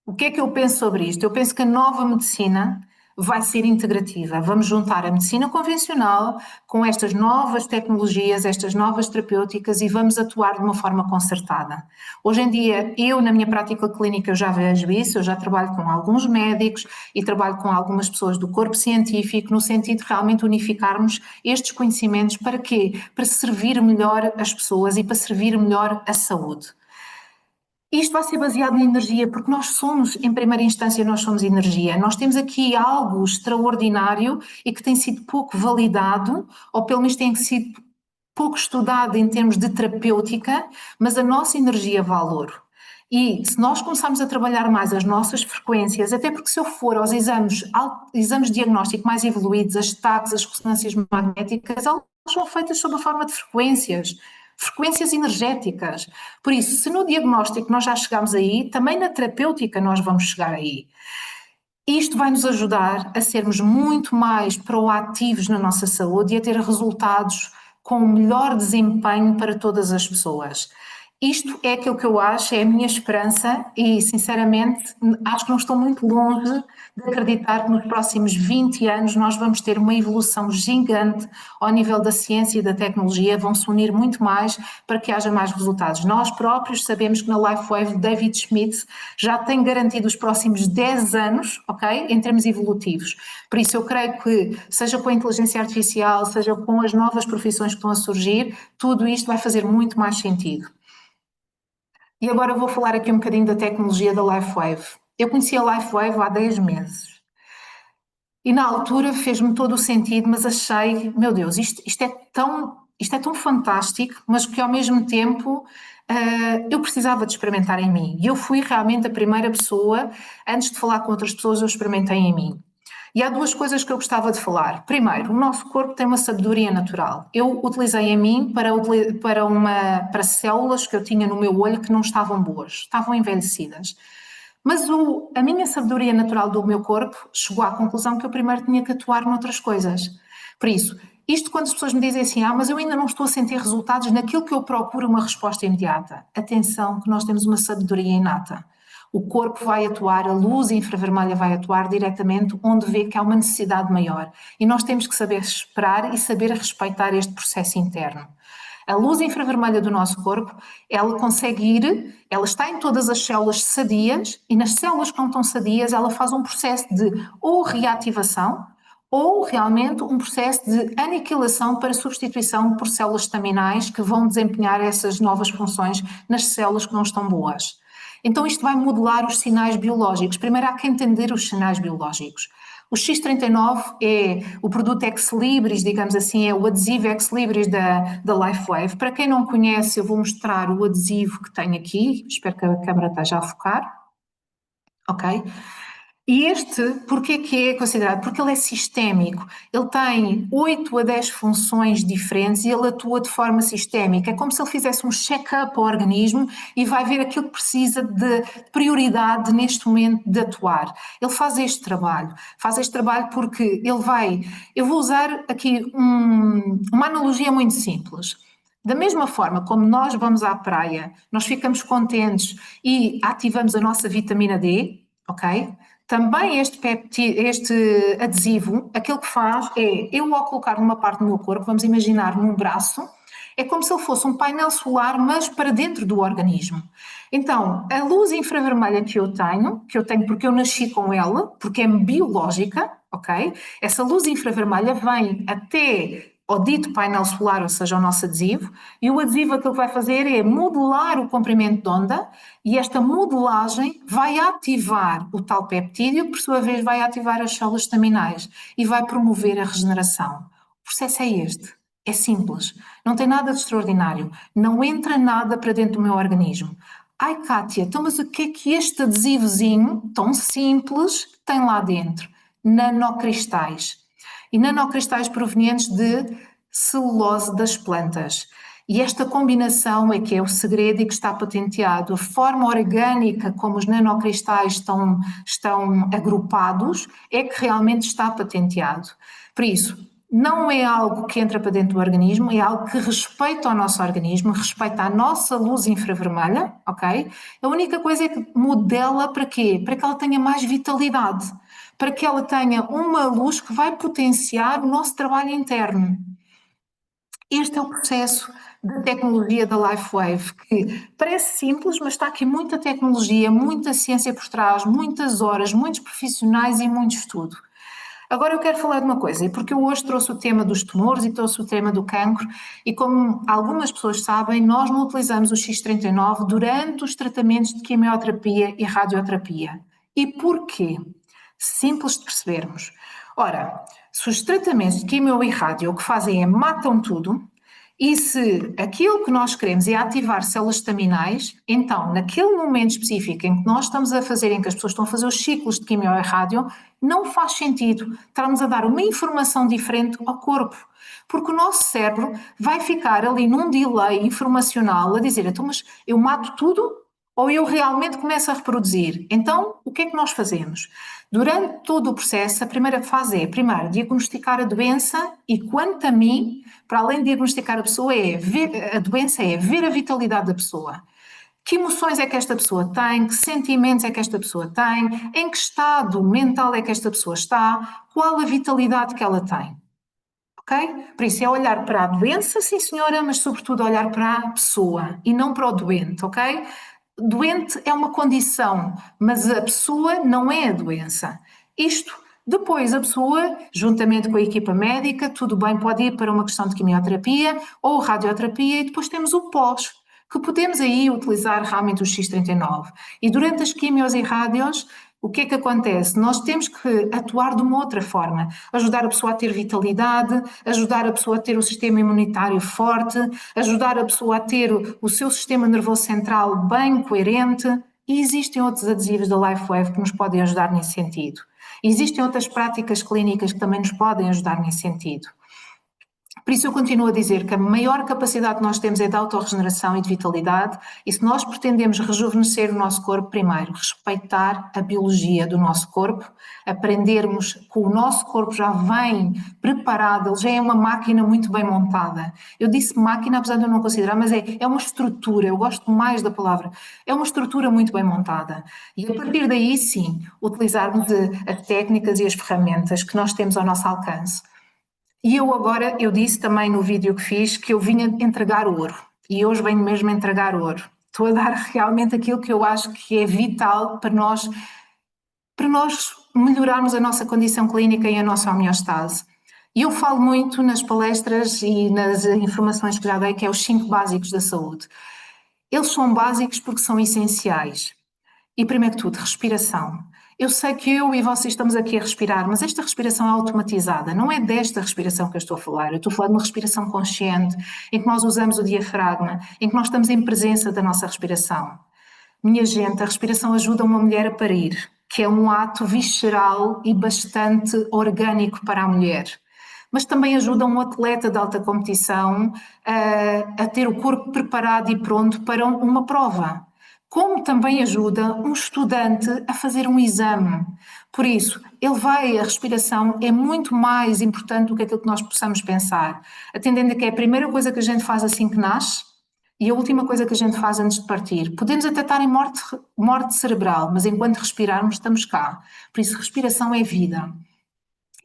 o que é que eu penso sobre isto? Eu penso que a nova medicina vai ser integrativa. Vamos juntar a medicina convencional com estas novas tecnologias, estas novas terapêuticas e vamos atuar de uma forma concertada. Hoje em dia, eu na minha prática clínica eu já vejo isso, eu já trabalho com alguns médicos e trabalho com algumas pessoas do corpo científico no sentido de realmente unificarmos estes conhecimentos para quê? Para servir melhor as pessoas e para servir melhor a saúde. Isto vai ser baseado na energia, porque nós somos, em primeira instância, nós somos energia. Nós temos aqui algo extraordinário e que tem sido pouco validado, ou pelo menos tem sido pouco estudado em termos de terapêutica, mas a nossa energia vale ouro. E se nós começarmos a trabalhar mais as nossas frequências, até porque se eu for aos exames de diagnóstico mais evoluídos, as TACs, as ressonâncias magnéticas, elas são feitas sob a forma de frequências energéticas. Por isso, se no diagnóstico nós já chegamos aí, também na terapêutica nós vamos chegar aí. Isto vai nos ajudar a sermos muito mais proativos na nossa saúde e a ter resultados com o melhor desempenho para todas as pessoas. Isto é aquilo que eu acho, é a minha esperança e, sinceramente, acho que não estou muito longe de acreditar que nos próximos 20 anos nós vamos ter uma evolução gigante ao nível da ciência e da tecnologia, vão se unir muito mais para que haja mais resultados. Nós próprios sabemos que na LifeWave David Schmidt já tem garantido os próximos 10 anos, ok, em termos evolutivos. Por isso eu creio que, seja com a inteligência artificial, seja com as novas profissões que estão a surgir, tudo isto vai fazer muito mais sentido. E agora vou falar aqui um bocadinho da tecnologia da LifeWave. Eu conheci a LifeWave há 10 meses. E na altura fez-me todo o sentido, mas achei, meu Deus, isto é tão fantástico, mas que ao mesmo tempo eu precisava de experimentar em mim. E eu fui realmente a primeira pessoa, antes de falar com outras pessoas, eu experimentei em mim. E há 2 coisas que eu gostava de falar. Primeiro, o nosso corpo tem uma sabedoria natural. Eu utilizei em mim para células que eu tinha no meu olho que não estavam boas, estavam envelhecidas. Mas a minha sabedoria natural do meu corpo chegou à conclusão que eu primeiro tinha que atuar noutras coisas. Por isso, isto quando as pessoas me dizem assim, mas eu ainda não estou a sentir resultados naquilo que eu procuro uma resposta imediata. Atenção, que nós temos uma sabedoria inata. O corpo vai atuar, a luz infravermelha vai atuar diretamente onde vê que há uma necessidade maior. E nós temos que saber esperar e saber respeitar este processo interno. A luz infravermelha do nosso corpo, ela consegue ir, ela está em todas as células sadias e nas células que não estão sadias ela faz um processo de ou reativação ou realmente um processo de aniquilação para substituição por células estaminais que vão desempenhar essas novas funções nas células que não estão boas. Então isto vai modelar os sinais biológicos. Primeiro há que entender os sinais biológicos. O X39 é o produto ex-libris, digamos assim, é o adesivo ex-libris da LifeWave. Para quem não conhece, eu vou mostrar o adesivo que tenho aqui, espero que a câmera esteja a focar. Ok? E este, porquê que é considerado? Porque ele é sistémico, ele tem 8 a 10 funções diferentes e ele atua de forma sistémica. É como se ele fizesse um check-up ao organismo e vai ver aquilo que precisa de prioridade neste momento de atuar. Ele faz este trabalho porque ele vai. Eu vou usar aqui uma analogia muito simples. Da mesma forma como nós vamos à praia, nós ficamos contentes e ativamos a nossa vitamina D, ok? Também este adesivo, aquilo que faz é, eu ao colocar numa parte do meu corpo, vamos imaginar num braço, é como se ele fosse um painel solar, mas para dentro do organismo. Então, a luz infravermelha que eu tenho porque eu nasci com ela, porque é biológica, ok? Essa luz infravermelha vem até ao dito painel solar, ou seja, ao nosso adesivo, e o adesivo aquilo que vai fazer é modular o comprimento de onda, e esta modelagem vai ativar o tal peptídeo, que por sua vez vai ativar as células estaminais e vai promover a regeneração. O processo é este, é simples, não tem nada de extraordinário, não entra nada para dentro do meu organismo. Ai, Kátia, então mas o que é que este adesivozinho tão simples tem lá dentro? Nanocristais. E nanocristais provenientes de celulose das plantas. E esta combinação é que é o segredo e que está patenteado. A forma orgânica como os nanocristais estão agrupados é que realmente está patenteado. Por isso, não é algo que entra para dentro do organismo, é algo que respeita o nosso organismo, respeita a nossa luz infravermelha, ok? A única coisa é que modela para quê? Para que ela tenha mais vitalidade, para que ela tenha uma luz que vai potenciar o nosso trabalho interno. Este é o processo da tecnologia da LifeWave, que parece simples, mas está aqui muita tecnologia, muita ciência por trás, muitas horas, muitos profissionais e muito estudo. Agora eu quero falar de uma coisa, porque eu hoje trouxe o tema dos tumores e trouxe o tema do cancro, e como algumas pessoas sabem, nós não utilizamos o X39 durante os tratamentos de quimioterapia e radioterapia. E porquê? Simples de percebermos. Ora, se os tratamentos de quimio e rádio o que fazem é matam tudo, e se aquilo que nós queremos é ativar células estaminais, então, naquele momento específico em que nós estamos a fazer, em que as pessoas estão a fazer os ciclos de quimio e rádio, não faz sentido estarmos a dar uma informação diferente ao corpo, porque o nosso cérebro vai ficar ali num delay informacional a dizer, então, mas eu mato tudo ou eu realmente começo a reproduzir? Então, o que é que nós fazemos? Durante todo o processo, a primeira fase é, primeiro, diagnosticar a doença e, quanto a mim, para além de diagnosticar a pessoa, a doença é ver a vitalidade da pessoa. Que emoções é que esta pessoa tem? Que sentimentos é que esta pessoa tem? Em que estado mental é que esta pessoa está? Qual a vitalidade que ela tem? Ok? Por isso é olhar para a doença, sim senhora, mas sobretudo olhar para a pessoa e não para o doente, ok? Doente é uma condição, mas a pessoa não é a doença. Isto, depois a pessoa, juntamente com a equipa médica, tudo bem, pode ir para uma questão de quimioterapia ou radioterapia e depois temos o pós, que podemos aí utilizar realmente o X39. E durante as quimios e rádios, o que é que acontece? Nós temos que atuar de uma outra forma, ajudar a pessoa a ter vitalidade, ajudar a pessoa a ter o sistema imunitário forte, ajudar a pessoa a ter o seu sistema nervoso central bem coerente, e existem outros adesivos da LifeWave que nos podem ajudar nesse sentido. Existem outras práticas clínicas que também nos podem ajudar nesse sentido. Por isso eu continuo a dizer que a maior capacidade que nós temos é de autorregeneração e de vitalidade, e se nós pretendemos rejuvenescer o nosso corpo, primeiro, respeitar a biologia do nosso corpo, aprendermos que o nosso corpo já vem preparado, ele já é uma máquina muito bem montada. Eu disse máquina, apesar de eu não considerar, mas é uma estrutura, eu gosto mais da palavra, é uma estrutura muito bem montada. E a partir daí, sim, utilizarmos as técnicas e as ferramentas que nós temos ao nosso alcance. E eu disse também no vídeo que fiz que eu vinha entregar ouro. E hoje venho mesmo entregar ouro. Estou a dar realmente aquilo que eu acho que é vital para nós melhorarmos a nossa condição clínica e a nossa homeostase. E eu falo muito nas palestras e nas informações que já dei, que é os 5 básicos da saúde. Eles são básicos porque são essenciais. E primeiro que tudo, respiração. Eu sei que eu e vocês estamos aqui a respirar, mas esta respiração é automatizada, não é desta respiração que eu estou a falar. Eu estou a falar de uma respiração consciente, em que nós usamos o diafragma, em que nós estamos em presença da nossa respiração. Minha gente, a respiração ajuda uma mulher a parir, que é um ato visceral e bastante orgânico para a mulher. Mas também ajuda um atleta de alta competição a ter o corpo preparado e pronto para uma prova. Como também ajuda um estudante a fazer um exame. Por isso, a respiração é muito mais importante do que aquilo que nós possamos pensar. Atendendo a que é a primeira coisa que a gente faz assim que nasce, e a última coisa que a gente faz antes de partir. Podemos até estar em morte cerebral, mas enquanto respirarmos, estamos cá. Por isso, respiração é vida.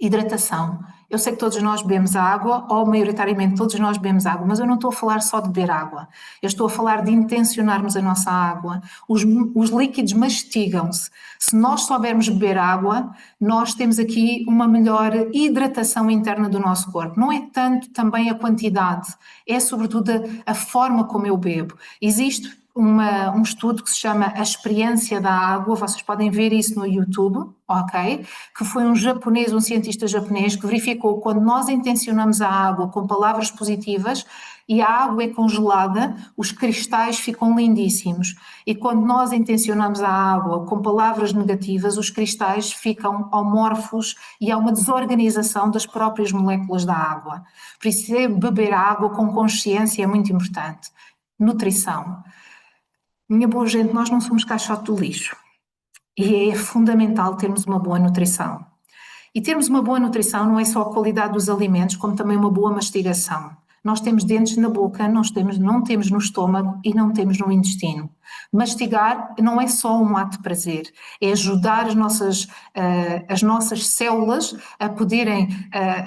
Hidratação. Eu sei que todos nós bebemos água, ou maioritariamente todos nós bebemos água, mas eu não estou a falar só de beber água. Eu estou a falar de intencionarmos a nossa água. Os líquidos mastigam-se. Se nós soubermos beber água, nós temos aqui uma melhor hidratação interna do nosso corpo. Não é tanto também a quantidade, é sobretudo a forma como eu bebo. Existe um estudo que se chama A Experiência da Água, vocês podem ver isso no YouTube, ok? Que foi um cientista japonês, que verificou quando nós intencionamos a água com palavras positivas e a água é congelada, os cristais ficam lindíssimos. E quando nós intencionamos a água com palavras negativas, os cristais ficam amorfos e há uma desorganização das próprias moléculas da água. Por isso, beber água com consciência é muito importante. Nutrição. Minha boa gente, nós não somos caixote do lixo e é fundamental termos uma boa nutrição. E termos uma boa nutrição não é só a qualidade dos alimentos, como também uma boa mastigação. Nós temos dentes na boca, não temos no estômago e não temos no intestino. Mastigar não é só um ato de prazer, é ajudar as nossas células a poderem,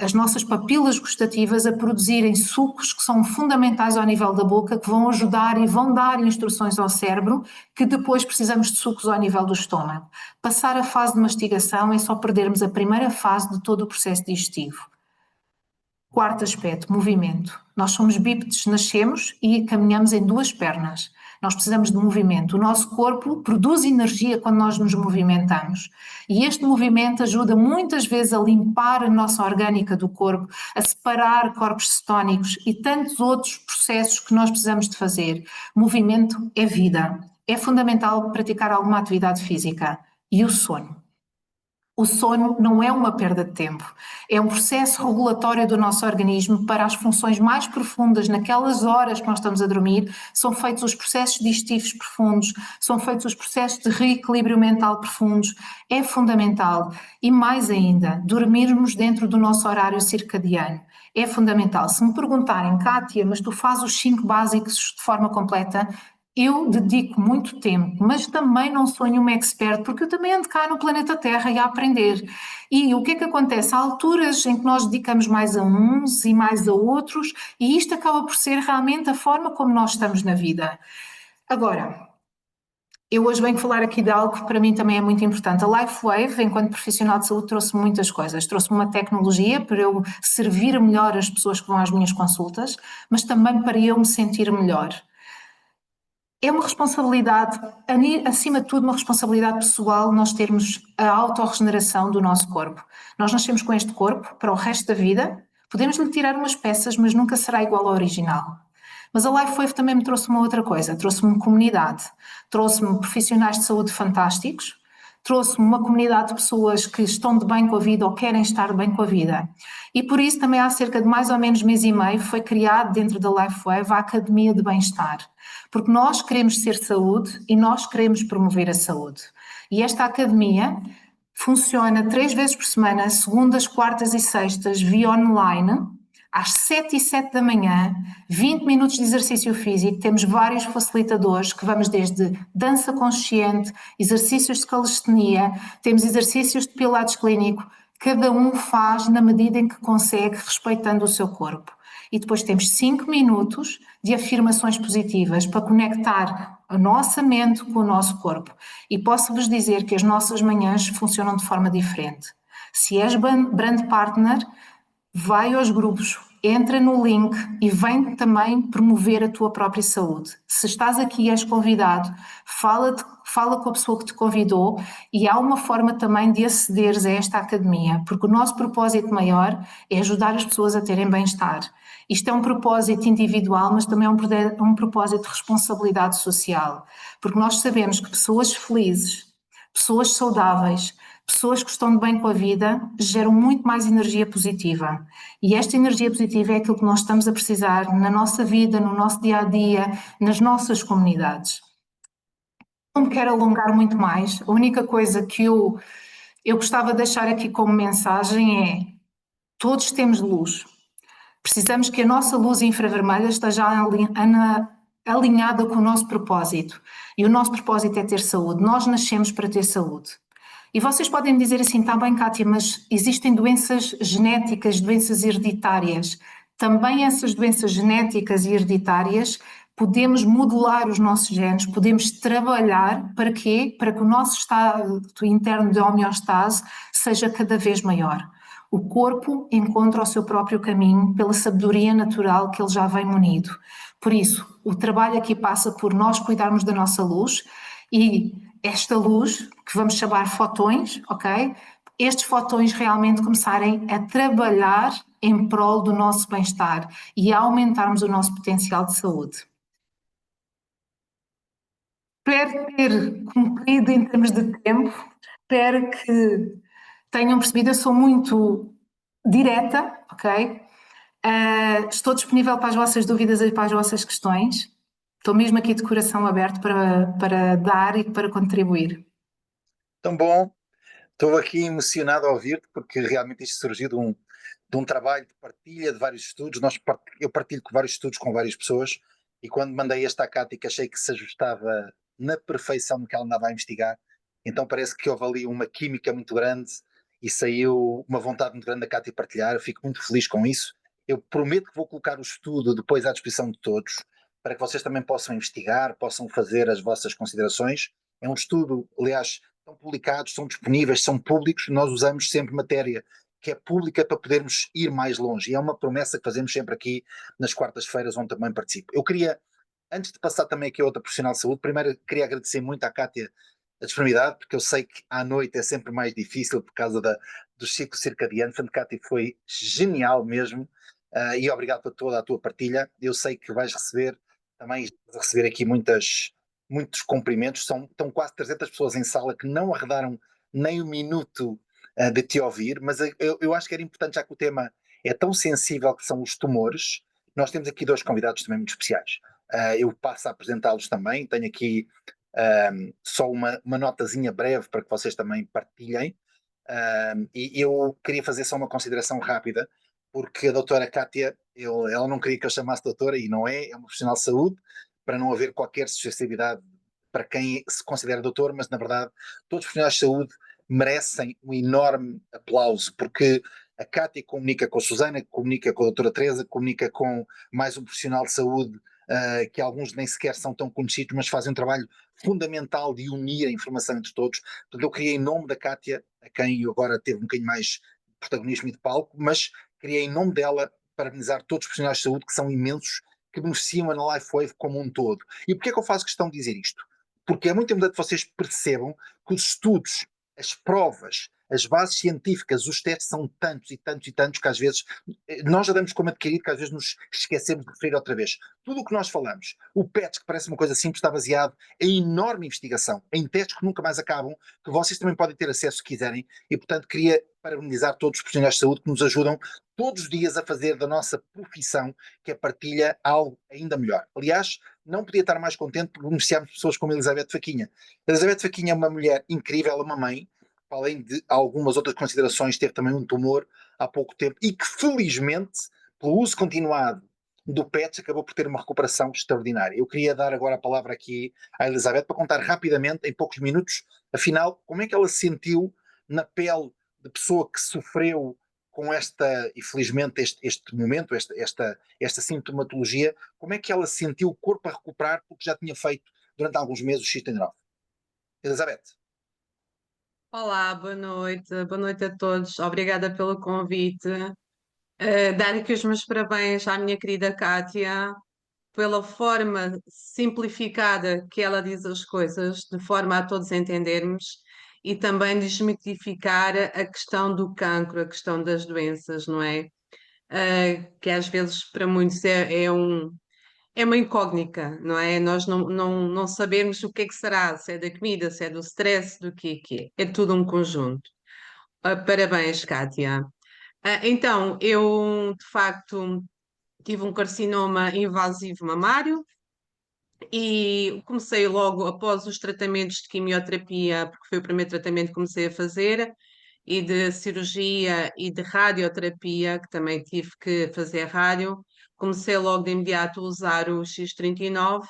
as nossas papilas gustativas a produzirem sucos que são fundamentais ao nível da boca, que vão ajudar e vão dar instruções ao cérebro, que depois precisamos de sucos ao nível do estômago. Passar a fase de mastigação é só perdermos a primeira fase de todo o processo digestivo. Quarto aspecto, movimento. Nós somos bípedes, nascemos e caminhamos em duas pernas. Nós precisamos de movimento. O nosso corpo produz energia quando nós nos movimentamos. E este movimento ajuda muitas vezes a limpar a nossa orgânica do corpo, a separar corpos cetónicos e tantos outros processos que nós precisamos de fazer. Movimento é vida. É fundamental praticar alguma atividade física. E o sono. O sono não é uma perda de tempo, é um processo regulatório do nosso organismo para as funções mais profundas. Naquelas horas que nós estamos a dormir, são feitos os processos digestivos profundos, são feitos os processos de reequilíbrio mental profundos. É fundamental. E mais ainda, dormirmos dentro do nosso horário circadiano. É fundamental. Se me perguntarem, Kátia, mas tu fazes os 5 básicos de forma completa? Eu dedico muito tempo, mas também não sou nenhuma expert, porque eu também ando cá no planeta Terra e a aprender. E o que é que acontece? Há alturas em que nós dedicamos mais a uns e mais a outros, e isto acaba por ser realmente a forma como nós estamos na vida. Agora, eu hoje venho falar aqui de algo que para mim também é muito importante. A LifeWave, enquanto profissional de saúde, trouxe-me muitas coisas. Trouxe-me uma tecnologia para eu servir melhor as pessoas que vão às minhas consultas, mas também para eu me sentir melhor. É uma responsabilidade, acima de tudo, uma responsabilidade pessoal nós termos a autorregeneração do nosso corpo. Nós nascemos com este corpo para o resto da vida, podemos lhe tirar umas peças, mas nunca será igual ao original. Mas a LifeWave também me trouxe uma outra coisa, trouxe-me comunidade, trouxe-me profissionais de saúde fantásticos, trouxe-me uma comunidade de pessoas que estão de bem com a vida ou querem estar bem com a vida. E por isso também há cerca de mais ou menos mês e meio foi criado dentro da LifeWave a Academia de Bem-Estar. Porque nós queremos ser saúde e nós queremos promover a saúde. E esta academia funciona 3 vezes por semana, segundas, quartas e sextas, via online, às 7 e 7 da manhã, 20 minutos de exercício físico. Temos vários facilitadores que vamos desde dança consciente, exercícios de calistenia, temos exercícios de pilates clínico, cada um faz na medida em que consegue, respeitando o seu corpo. E depois temos 5 minutos de afirmações positivas para conectar a nossa mente com o nosso corpo. E posso-vos dizer que as nossas manhãs funcionam de forma diferente. Se és brand partner, vai aos grupos, entra no link e vem também promover a tua própria saúde. Se estás aqui e és convidado, fala com a pessoa que te convidou e há uma forma também de acederes a esta academia, porque o nosso propósito maior é ajudar as pessoas a terem bem-estar. Isto é um propósito individual, mas também é um propósito de responsabilidade social, porque nós sabemos que pessoas felizes, pessoas saudáveis, pessoas que estão de bem com a vida geram muito mais energia positiva. E esta energia positiva é aquilo que nós estamos a precisar na nossa vida, no nosso dia a dia, nas nossas comunidades. Não me quero alongar muito mais, a única coisa que eu gostava de deixar aqui como mensagem é: todos temos luz. Precisamos que a nossa luz infravermelha esteja alinhada com o nosso propósito. E o nosso propósito é ter saúde. Nós nascemos para ter saúde. E vocês podem me dizer assim: está bem, Kátia, mas existem doenças genéticas, doenças hereditárias. Também essas doenças genéticas e hereditárias podemos modular os nossos genes, podemos trabalhar para quê? Para que o nosso estado interno de homeostase seja cada vez maior. O corpo encontra o seu próprio caminho pela sabedoria natural que ele já vem munido. Por isso, o trabalho aqui passa por nós cuidarmos da nossa luz e esta luz, que vamos chamar fotões, ok? Estes fotões realmente começarem a trabalhar em prol do nosso bem-estar e a aumentarmos o nosso potencial de saúde. Espero ter cumprido em termos de tempo, espero que tenham percebido, eu sou muito direta, ok? Estou disponível para as vossas dúvidas e para as vossas questões. Estou mesmo aqui de coração aberto para dar e para contribuir. Tão bom. Estou aqui emocionado a ouvir-te, porque realmente isto surgiu de um trabalho de partilha de vários estudos. Eu partilho com vários estudos com várias pessoas, e quando mandei esta à Cátia, que achei que se ajustava na perfeição no que ela andava a investigar, então parece que houve ali uma química muito grande e saiu uma vontade muito grande da Cátia partilhar. Eu fico muito feliz com isso. Eu prometo que vou colocar o estudo depois à disposição de todos, para que vocês também possam investigar, possam fazer as vossas considerações. É um estudo, aliás, estão publicados, são disponíveis, são públicos. Nós usamos sempre matéria que é pública para podermos ir mais longe, e é uma promessa que fazemos sempre aqui nas quartas-feiras, onde também participo. Eu queria, antes de passar também aqui a outra profissional de saúde, primeiro queria agradecer muito à Cátia a disponibilidade, porque eu sei que à noite é sempre mais difícil por causa do ciclo circadiano. Portanto, Cátia, foi genial mesmo, e obrigado por toda a tua partilha. Eu sei que vais receber também aqui muitos cumprimentos. Estão quase 300 pessoas em sala que não arredaram nem um minuto de te ouvir, mas eu acho que era importante, já que o tema é tão sensível, que são os tumores. Nós temos aqui dois convidados também muito especiais. Eu passo a apresentá-los também. Tenho aqui só uma notazinha breve para que vocês também partilhem. E eu queria fazer só uma consideração rápida, porque a doutora Cátia, ela não queria que eu chamasse doutora, e não é uma profissional de saúde, para não haver qualquer suscetibilidade para quem se considera doutor, mas na verdade todos os profissionais de saúde merecem um enorme aplauso, porque a Cátia comunica com a Susana, comunica com a doutora Teresa, comunica com mais um profissional de saúde, que alguns nem sequer são tão conhecidos, mas fazem um trabalho fundamental de unir a informação entre todos. Portanto, eu queria, em nome da Cátia, a quem agora teve um bocadinho mais de protagonismo e de palco, mas queria, em nome dela, parabenizar todos os profissionais de saúde, que são imensos, que beneficiam a LifeWave como um todo. E porquê é que eu faço questão de dizer isto? Porque é muito importante que vocês percebam que os estudos, as provas, as bases científicas, os testes são tantos e tantos e tantos, que às vezes nós já damos como adquirido, que às vezes nos esquecemos de referir outra vez. Tudo o que nós falamos, o PET, que parece uma coisa simples, está baseado em enorme investigação, em testes que nunca mais acabam, que vocês também podem ter acesso se quiserem, e portanto queria parabenizar todos os profissionais de saúde que nos ajudam todos os dias a fazer da nossa profissão, que é partilha, algo ainda melhor. Aliás, não podia estar mais contente por beneficiarmos pessoas como a Elizabeth Faquinha. A Elizabeth Faquinha é uma mulher incrível, é uma mãe, além de algumas outras considerações, teve também um tumor há pouco tempo, e que felizmente, pelo uso continuado do PET, acabou por ter uma recuperação extraordinária. Eu queria dar agora a palavra aqui à Elizabeth para contar rapidamente, em poucos minutos, afinal, como é que ela se sentiu na pele de pessoa que sofreu com esta, e felizmente este momento, esta sintomatologia, como é que ela sentiu o corpo a recuperar, porque já tinha feito durante alguns meses o X-Tenderov. Elizabeth. Olá, boa noite a todos. Obrigada pelo convite. Dar aqui os meus parabéns à minha querida Kátia pela forma simplificada que ela diz as coisas, de forma a todos entendermos, e também desmitificar a questão do cancro, a questão das doenças, não é? Que às vezes para muitos é uma incógnita, não é? Nós não sabemos o que será, se é da comida, se é do stress, do que é. É tudo um conjunto. Parabéns, Kátia. Então, eu de facto tive um carcinoma invasivo mamário e comecei logo após os tratamentos de quimioterapia, porque foi o primeiro tratamento que comecei a fazer, e de cirurgia e de radioterapia, que também tive que fazer rádio. Comecei logo de imediato a usar o X39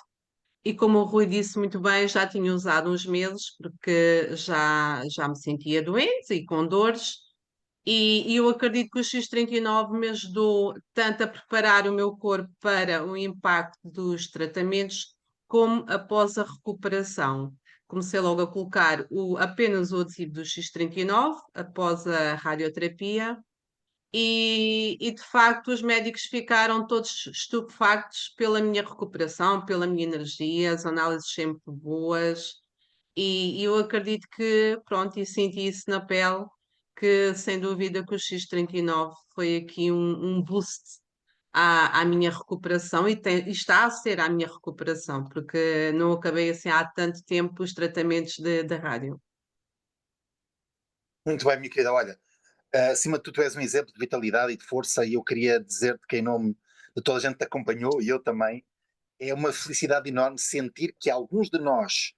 e como o Rui disse muito bem, já tinha usado uns meses, porque já me sentia doente e com dores. E eu acredito que o X39 me ajudou tanto a preparar o meu corpo para o impacto dos tratamentos, como após a recuperação. Comecei logo a colocar apenas o adesivo do X39, após a radioterapia, e de facto os médicos ficaram todos estupefactos pela minha recuperação, pela minha energia, as análises sempre boas, e eu acredito que, pronto, e senti isso na pele, que sem dúvida que o X39 foi aqui um boost à minha recuperação e está a ser a minha recuperação, porque não acabei assim há tanto tempo os tratamentos de rádio. Muito bem, minha querida. Olha, acima de tudo, tu és um exemplo de vitalidade e de força, e eu queria dizer-te que, em nome de toda a gente que te acompanhou, e eu também, é uma felicidade enorme sentir que alguns de nós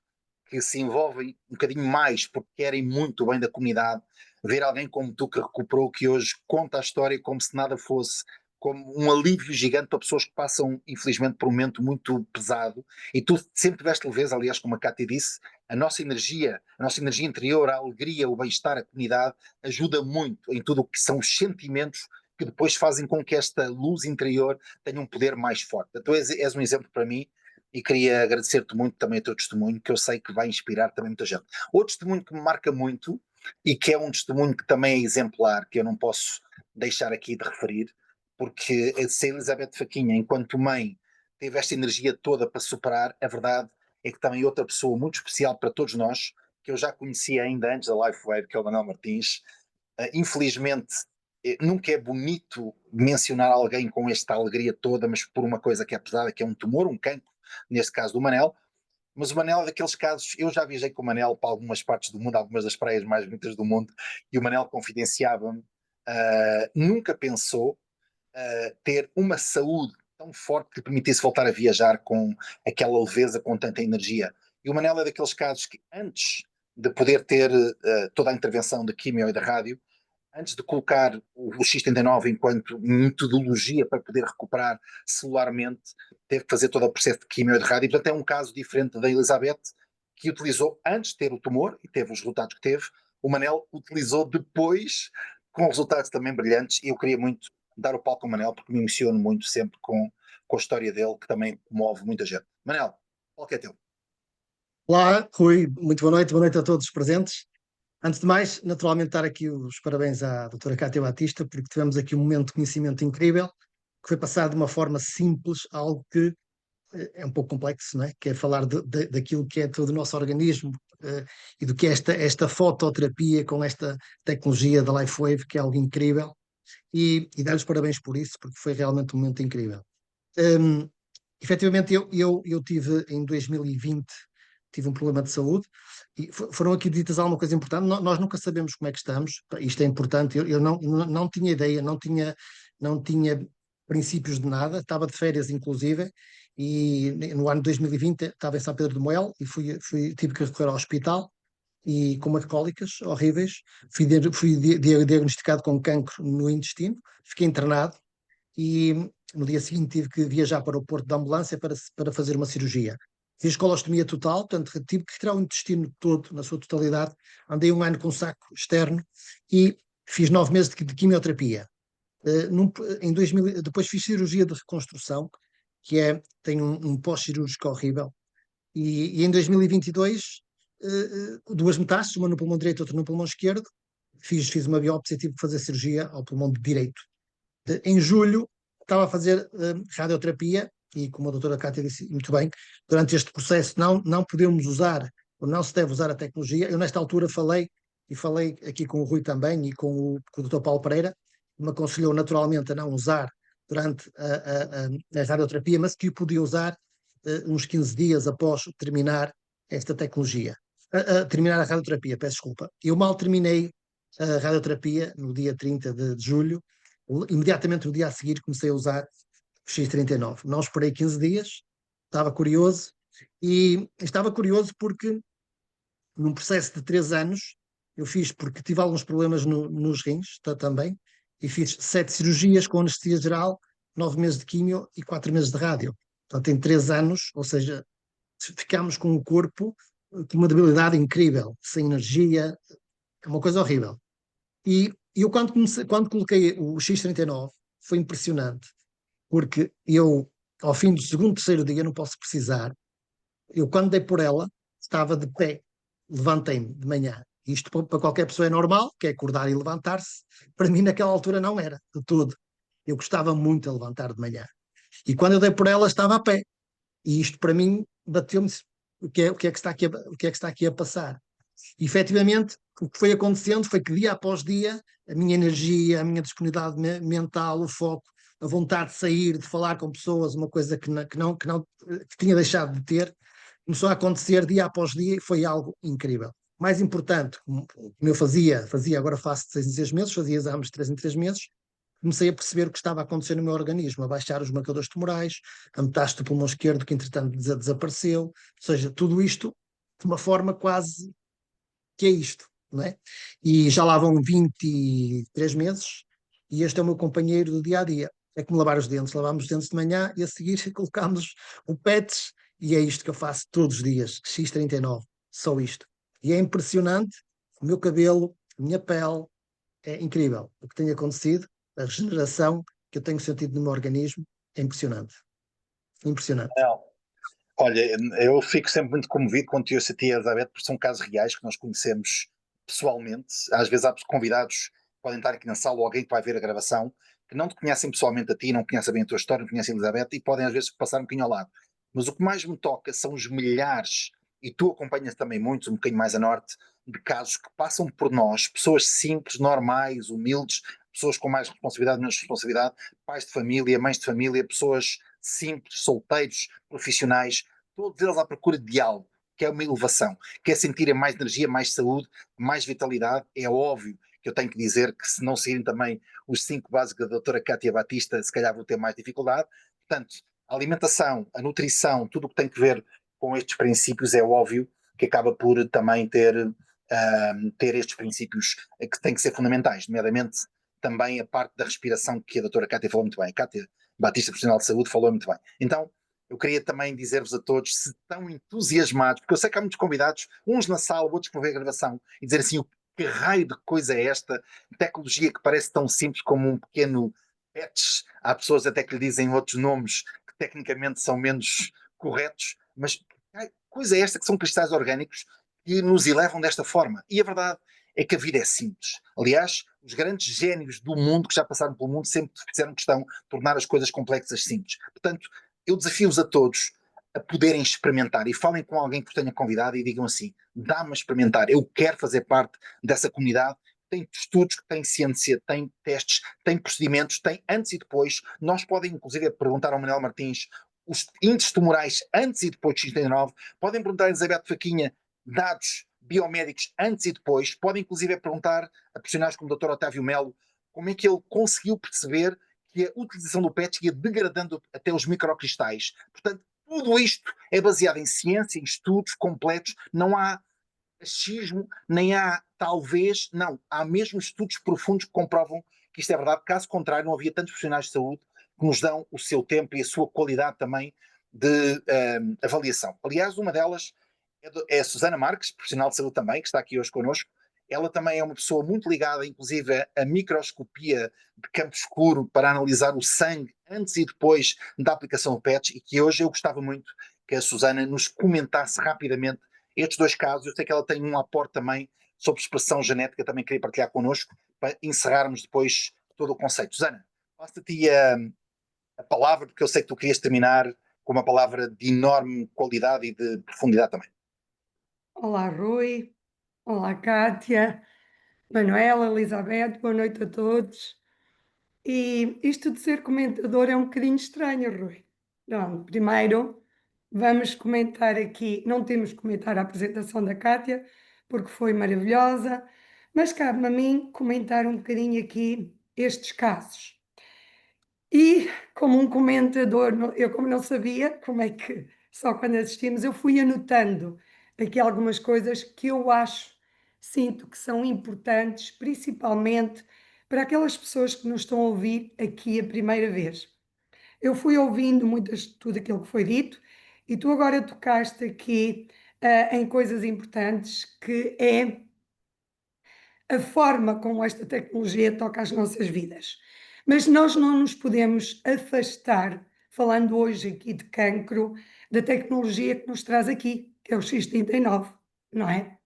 que se envolvem um bocadinho mais porque querem muito o bem da comunidade, ver alguém como tu que recuperou, que hoje conta a história como se nada fosse, como um alívio gigante para pessoas que passam, infelizmente, por um momento muito pesado. E tu sempre tiveste leveza, aliás, como a Cátia disse, a nossa energia interior, a alegria, o bem-estar, a comunidade, ajuda muito em tudo o que são os sentimentos que depois fazem com que esta luz interior tenha um poder mais forte. Tu és um exemplo para mim e queria agradecer-te muito também o teu testemunho, que eu sei que vai inspirar também muita gente. Outro testemunho que me marca muito e que é um testemunho que também é exemplar, que eu não posso deixar aqui de referir, porque se a Elizabeth Faquinha, enquanto mãe, teve esta energia toda para superar, a verdade é que também outra pessoa muito especial para todos nós, que eu já conhecia ainda antes da LifeWave, que é o Manuel Martins. Infelizmente, nunca é bonito mencionar alguém com esta alegria toda, mas por uma coisa que é pesada, que é um tumor, um cancro, neste caso do Manel. Mas o Manel é daqueles casos, eu já viajei com o Manel para algumas partes do mundo, algumas das praias mais bonitas do mundo, e o Manel confidenciava-me, nunca pensou ter uma saúde tão forte que lhe permitisse voltar a viajar com aquela leveza, com tanta energia. E o Manel é daqueles casos que antes de poder ter toda a intervenção da quimio e da rádio, antes de colocar o X39 enquanto metodologia para poder recuperar celularmente, teve que fazer todo o processo de quimio e de rádio. Portanto, é um caso diferente da Elizabeth, que utilizou antes de ter o tumor e teve os resultados que teve. O Manel utilizou depois, com resultados também brilhantes, e eu queria muito dar o palco ao Manel, porque me emociono muito sempre com a história dele, que também move muita gente. Manel, o palco é teu. Olá, Rui, muito boa noite a todos os presentes. Antes de mais, naturalmente, dar aqui os parabéns à doutora Cátia Batista, porque tivemos aqui um momento de conhecimento incrível, que foi passado de uma forma simples, algo que é um pouco complexo, não é? Que é falar daquilo que é todo o nosso organismo e do que é esta fototerapia com esta tecnologia da LifeWave, que é algo incrível, e dar-lhes parabéns por isso, porque foi realmente um momento incrível. Efetivamente, eu tive em 2020 tive um problema de saúde e foram aqui ditas alguma coisa importante. Nós nunca sabemos como é que estamos, isto é importante. Eu não tinha ideia, não tinha princípios de nada, estava de férias inclusive, e no ano de 2020 estava em São Pedro do Moel e tive que recorrer ao hospital e com umas cólicas horríveis. Fui diagnosticado com cancro no intestino, fiquei internado e no dia seguinte tive que viajar para o Porto de ambulância para fazer uma cirurgia. Fiz colostomia total, portanto tive que retirar o intestino todo, na sua totalidade. Andei um ano com um saco externo e fiz 9 meses de quimioterapia. Depois fiz cirurgia de reconstrução, tem um pós-cirúrgico horrível. E em 2022, duas metástases, uma no pulmão direito e outra no pulmão esquerdo. Fiz uma biópsia e tive que fazer cirurgia ao pulmão direito. Em julho estava a fazer radioterapia e, como a doutora Cátia disse muito bem, durante este processo não podemos usar, ou não se deve usar a tecnologia. Eu nesta altura falei aqui com o Rui também e com o Dr. Paulo Pereira, que me aconselhou naturalmente a não usar durante a radioterapia, mas que o podia usar uns 15 dias após terminar esta tecnologia. Terminar a radioterapia, peço desculpa. Eu mal terminei a radioterapia no dia 30 de julho, imediatamente no dia a seguir comecei a usar o X39. Não esperei 15 dias, estava curioso, e estava curioso porque num processo de 3 anos, eu fiz, porque tive alguns problemas nos rins também, e fiz 7 cirurgias com anestesia geral, 9 meses de químio e 4 meses de rádio. Portanto, em 3 anos, ou seja, ficámos com um corpo com uma debilidade incrível, sem energia, é uma coisa horrível. E eu, quando coloquei o X39, foi impressionante, porque eu, ao fim do segundo, terceiro dia, não posso precisar, eu, quando dei por ela, estava de pé, levantei-me de manhã. Isto para qualquer pessoa é normal, que é acordar e levantar-se. Para mim, naquela altura, não era, de todo. Eu gostava muito de levantar de manhã. E quando eu dei por ela, estava a pé. E isto, para mim, bateu-me o que é que está aqui o que é que está aqui a passar. E, efetivamente, o que foi acontecendo foi que, dia após dia, a minha energia, a minha disponibilidade mental, o foco, a vontade de sair, de falar com pessoas, uma coisa que tinha deixado de ter, começou a acontecer dia após dia e foi algo incrível. Mais importante, como eu fazia, agora faço de 6 em 6 meses, fazia exames de 3 em 3 meses, comecei a perceber o que estava a acontecer no meu organismo, a baixar os marcadores tumorais, a metástase do pulmão esquerdo, que entretanto desapareceu, ou seja, tudo isto de uma forma quase que é isto, não é? E já lá vão 23 meses e este é o meu companheiro do dia a dia. É como lavar os dentes. Lavamos os dentes de manhã e a seguir colocamos o PETS e é isto que eu faço todos os dias. X39, só isto. E é impressionante, o meu cabelo, a minha pele, é incrível. O que tem acontecido, a regeneração que eu tenho sentido no meu organismo, é impressionante. Impressionante. Olha, eu fico sempre muito comovido quando te ouço a ti, Elizabeth, porque são casos reais que nós conhecemos pessoalmente. Às vezes há convidados que podem estar aqui na sala ou alguém que vai ver a gravação que não te conhecem pessoalmente a ti, não conhecem bem a tua história, não conhecem a Elizabeth e podem às vezes passar um bocadinho ao lado. Mas o que mais me toca são os milhares, e tu acompanhas também muitos, um bocadinho mais a norte, de casos que passam por nós, pessoas simples, normais, humildes, pessoas com mais responsabilidade, menos responsabilidade, pais de família, mães de família, pessoas simples, solteiros, profissionais, todos eles à procura de algo, que é uma elevação, que é sentirem mais energia, mais saúde, mais vitalidade. É óbvio que eu tenho que dizer que se não seguirem também os 5 básicos da doutora Cátia Batista, se calhar vou ter mais dificuldade. Portanto, a alimentação, a nutrição, tudo o que tem que ver com estes princípios é óbvio que acaba por também ter estes princípios que têm que ser fundamentais, nomeadamente também a parte da respiração que a doutora Cátia falou muito bem. A Cátia Batista, profissional de saúde, falou muito bem. Então, eu queria também dizer-vos a todos, se estão entusiasmados, porque eu sei que há muitos convidados, uns na sala, outros para ver a gravação, e dizer assim, que raio de coisa é esta? Tecnologia que parece tão simples como um pequeno patch. Há pessoas até que lhe dizem outros nomes que tecnicamente são menos corretos, mas que coisa é esta que são cristais orgânicos que nos elevam desta forma? E a verdade é que a vida é simples. Aliás, os grandes génios do mundo que já passaram pelo mundo sempre fizeram questão de tornar as coisas complexas simples. Portanto, eu desafio-os a todos a poderem experimentar e falem com alguém que os tenha convidado e digam assim, dá-me a experimentar, eu quero fazer parte dessa comunidade. Tem estudos, tem ciência, tem testes, tem procedimentos, tem antes e depois. Nós podem inclusive perguntar ao Manuel Martins os índices tumorais antes e depois de X39, podem perguntar a Elizabeth Faquinha dados biomédicos antes e depois, podem inclusive perguntar a profissionais como o Dr. Otávio Melo como é que ele conseguiu perceber que a utilização do PET ia degradando até os microcristais. Portanto, tudo isto é baseado em ciência, em estudos completos, não há achismo, nem há talvez, não, há mesmo estudos profundos que comprovam que isto é verdade, caso contrário não havia tantos profissionais de saúde que nos dão o seu tempo e a sua qualidade também de avaliação. Aliás, uma delas é a Susana Marques, profissional de saúde também, que está aqui hoje connosco. Ela também é uma pessoa muito ligada, inclusive, à microscopia de campo escuro para analisar o sangue antes e depois da aplicação do PET, e que hoje eu gostava muito que a Susana nos comentasse rapidamente estes 2 casos. Eu sei que ela tem um aporte também sobre expressão genética, também queria partilhar connosco, para encerrarmos depois todo o conceito. Susana, Passo-te a palavra, porque eu sei que tu querias terminar com uma palavra de enorme qualidade e de profundidade também. Olá, Rui. Olá, Kátia, Manuela, Elizabeth, boa noite a todos. E isto de ser comentador é um bocadinho estranho, Rui. Não, primeiro, vamos comentar aqui, não temos que comentar a apresentação da Kátia, porque foi maravilhosa, mas cabe-me a mim comentar um bocadinho aqui estes casos. E como um comentador, eu como não sabia como é que, só quando assistimos, eu fui anotando aqui algumas coisas que eu sinto que são importantes, principalmente para aquelas pessoas que nos estão a ouvir aqui a primeira vez. Eu fui ouvindo tudo aquilo que foi dito e tu agora tocaste aqui em coisas importantes, que é a forma como esta tecnologia toca as nossas vidas. Mas nós não nos podemos afastar, falando hoje aqui de cancro, da tecnologia que nos traz aqui, que é o X39, não é?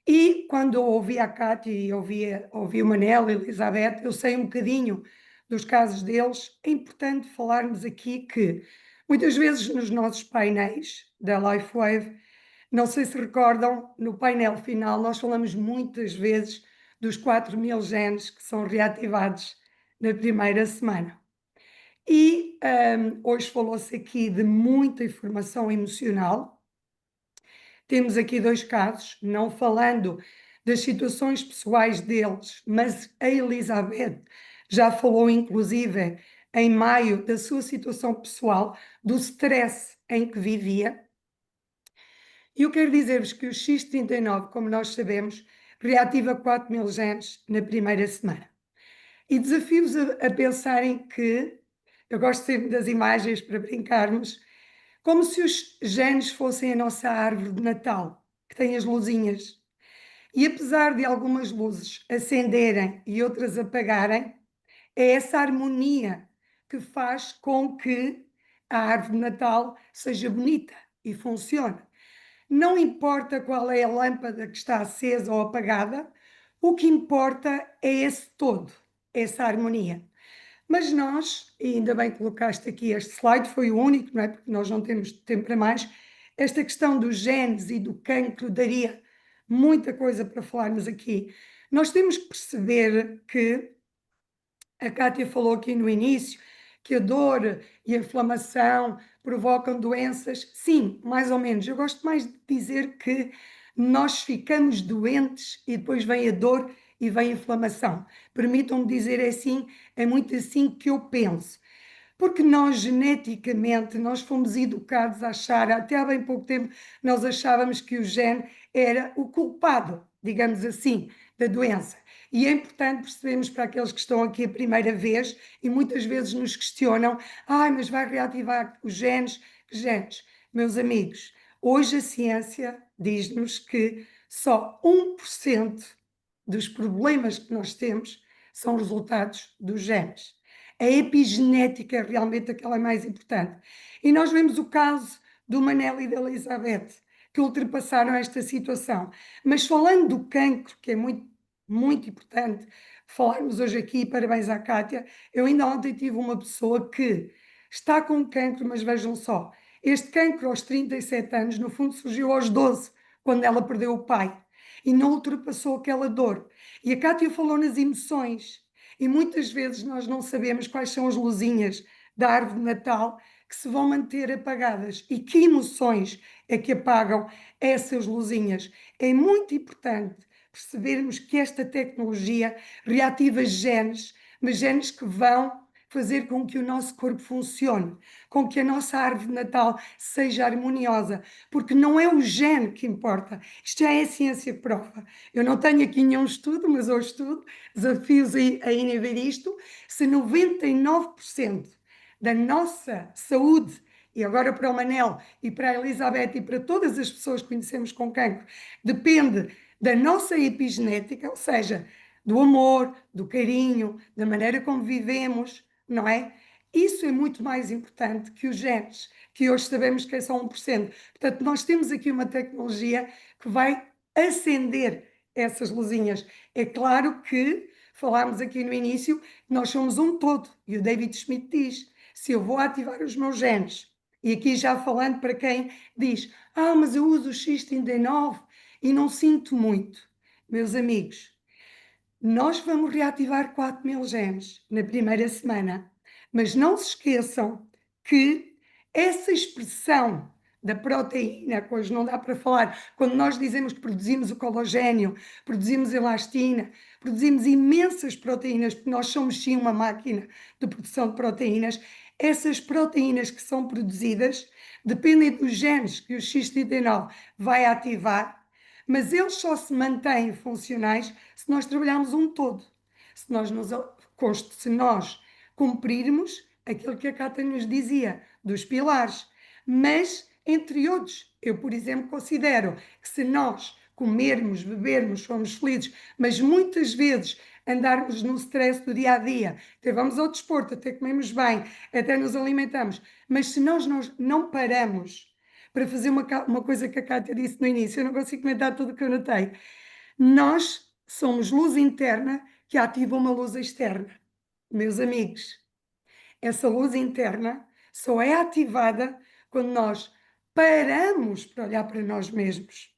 E quando eu ouvi a Cátia e ouvi o Manel e a Elizabeth, eu sei um bocadinho dos casos deles. É importante falarmos aqui que muitas vezes nos nossos painéis da LifeWave, não sei se recordam, no painel final nós falamos muitas vezes dos 4.000 genes que são reativados na primeira semana. E hoje falou-se aqui de muita informação emocional. Temos aqui 2 casos, não falando das situações pessoais deles, mas a Elizabeth já falou, inclusive, em maio, da sua situação pessoal, do stress em que vivia. E eu quero dizer-vos que o X39, como nós sabemos, reativa 4.000 genes na primeira semana. E desafio-vos a pensarem que, eu gosto sempre das imagens para brincarmos, como se os genes fossem a nossa árvore de Natal, que tem as luzinhas. E apesar de algumas luzes acenderem e outras apagarem, é essa harmonia que faz com que a árvore de Natal seja bonita e funcione. Não importa qual é a lâmpada que está acesa ou apagada, o que importa é esse todo, essa harmonia. Mas nós, e ainda bem que colocaste aqui este slide, foi o único, não é? Porque nós não temos tempo para mais. Esta questão dos genes e do cancro daria muita coisa para falarmos aqui. Nós temos que perceber que a Kátia falou aqui no início que a dor e a inflamação provocam doenças. Sim, mais ou menos. Eu gosto mais de dizer que nós ficamos doentes e depois vem a dor e vem a inflamação. Permitam-me dizer assim, é muito assim que eu penso. Porque nós, geneticamente, nós fomos educados a achar, até há bem pouco tempo, nós achávamos que o gene era o culpado, digamos assim, da doença. E é importante percebermos para aqueles que estão aqui a primeira vez e muitas vezes nos questionam, mas vai reativar os genes? Que genes? Meus amigos, hoje a ciência diz-nos que só 1% dos problemas que nós temos são resultados dos genes. A epigenética é realmente aquela mais importante. E nós vemos o caso do Manel e da Elizabeth, que ultrapassaram esta situação. Mas falando do cancro, que é muito, muito importante falarmos hoje aqui, parabéns à Kátia, eu ainda ontem tive uma pessoa que está com cancro, mas vejam só, este cancro aos 37 anos, no fundo surgiu aos 12, quando ela perdeu o pai, e não ultrapassou aquela dor. E a Kátia falou nas emoções, e muitas vezes nós não sabemos quais são as luzinhas da árvore de Natal que se vão manter apagadas e que emoções é que apagam essas luzinhas. É muito importante percebermos que esta tecnologia reativa genes, mas genes que vão fazer com que o nosso corpo funcione, com que a nossa árvore de Natal seja harmoniosa, porque não é o gene que importa, isto já é a ciência que prova. Eu não tenho aqui nenhum estudo, mas eu estudo, desafios a irem ver isto, se 99% da nossa saúde, e agora para o Manel e para a Elizabeth e para todas as pessoas que conhecemos com cancro, depende da nossa epigenética, ou seja, do amor, do carinho, da maneira como vivemos, não é? Isso é muito mais importante que os genes, que hoje sabemos que é só 1%. Portanto, nós temos aqui uma tecnologia que vai acender essas luzinhas. É claro que falámos aqui no início, nós somos um todo. E o David Schmidt diz: se eu vou ativar os meus genes, e aqui já falando para quem diz, mas eu uso o X39 e não sinto muito. Meus amigos, nós vamos reativar 4.000 genes na primeira semana, mas não se esqueçam que essa expressão da proteína, que hoje não dá para falar, quando nós dizemos que produzimos o colagênio, produzimos elastina, produzimos imensas proteínas, porque nós somos sim uma máquina de produção de proteínas, essas proteínas que são produzidas dependem dos genes que o X39 vai ativar, mas eles só se mantêm funcionais se nós trabalharmos um todo, se nós cumprirmos aquilo que a Cátia nos dizia, dos pilares. Mas, entre outros, eu, por exemplo, considero que se nós comermos, bebermos, somos felizes, mas muitas vezes andarmos no stress do dia a dia, até vamos ao desporto, até comemos bem, até nos alimentamos, mas se nós não paramos para fazer uma coisa que a Cátia disse no início, eu não consigo comentar tudo o que eu notei. Nós somos luz interna que ativa uma luz externa. Meus amigos, essa luz interna só é ativada quando nós paramos para olhar para nós mesmos.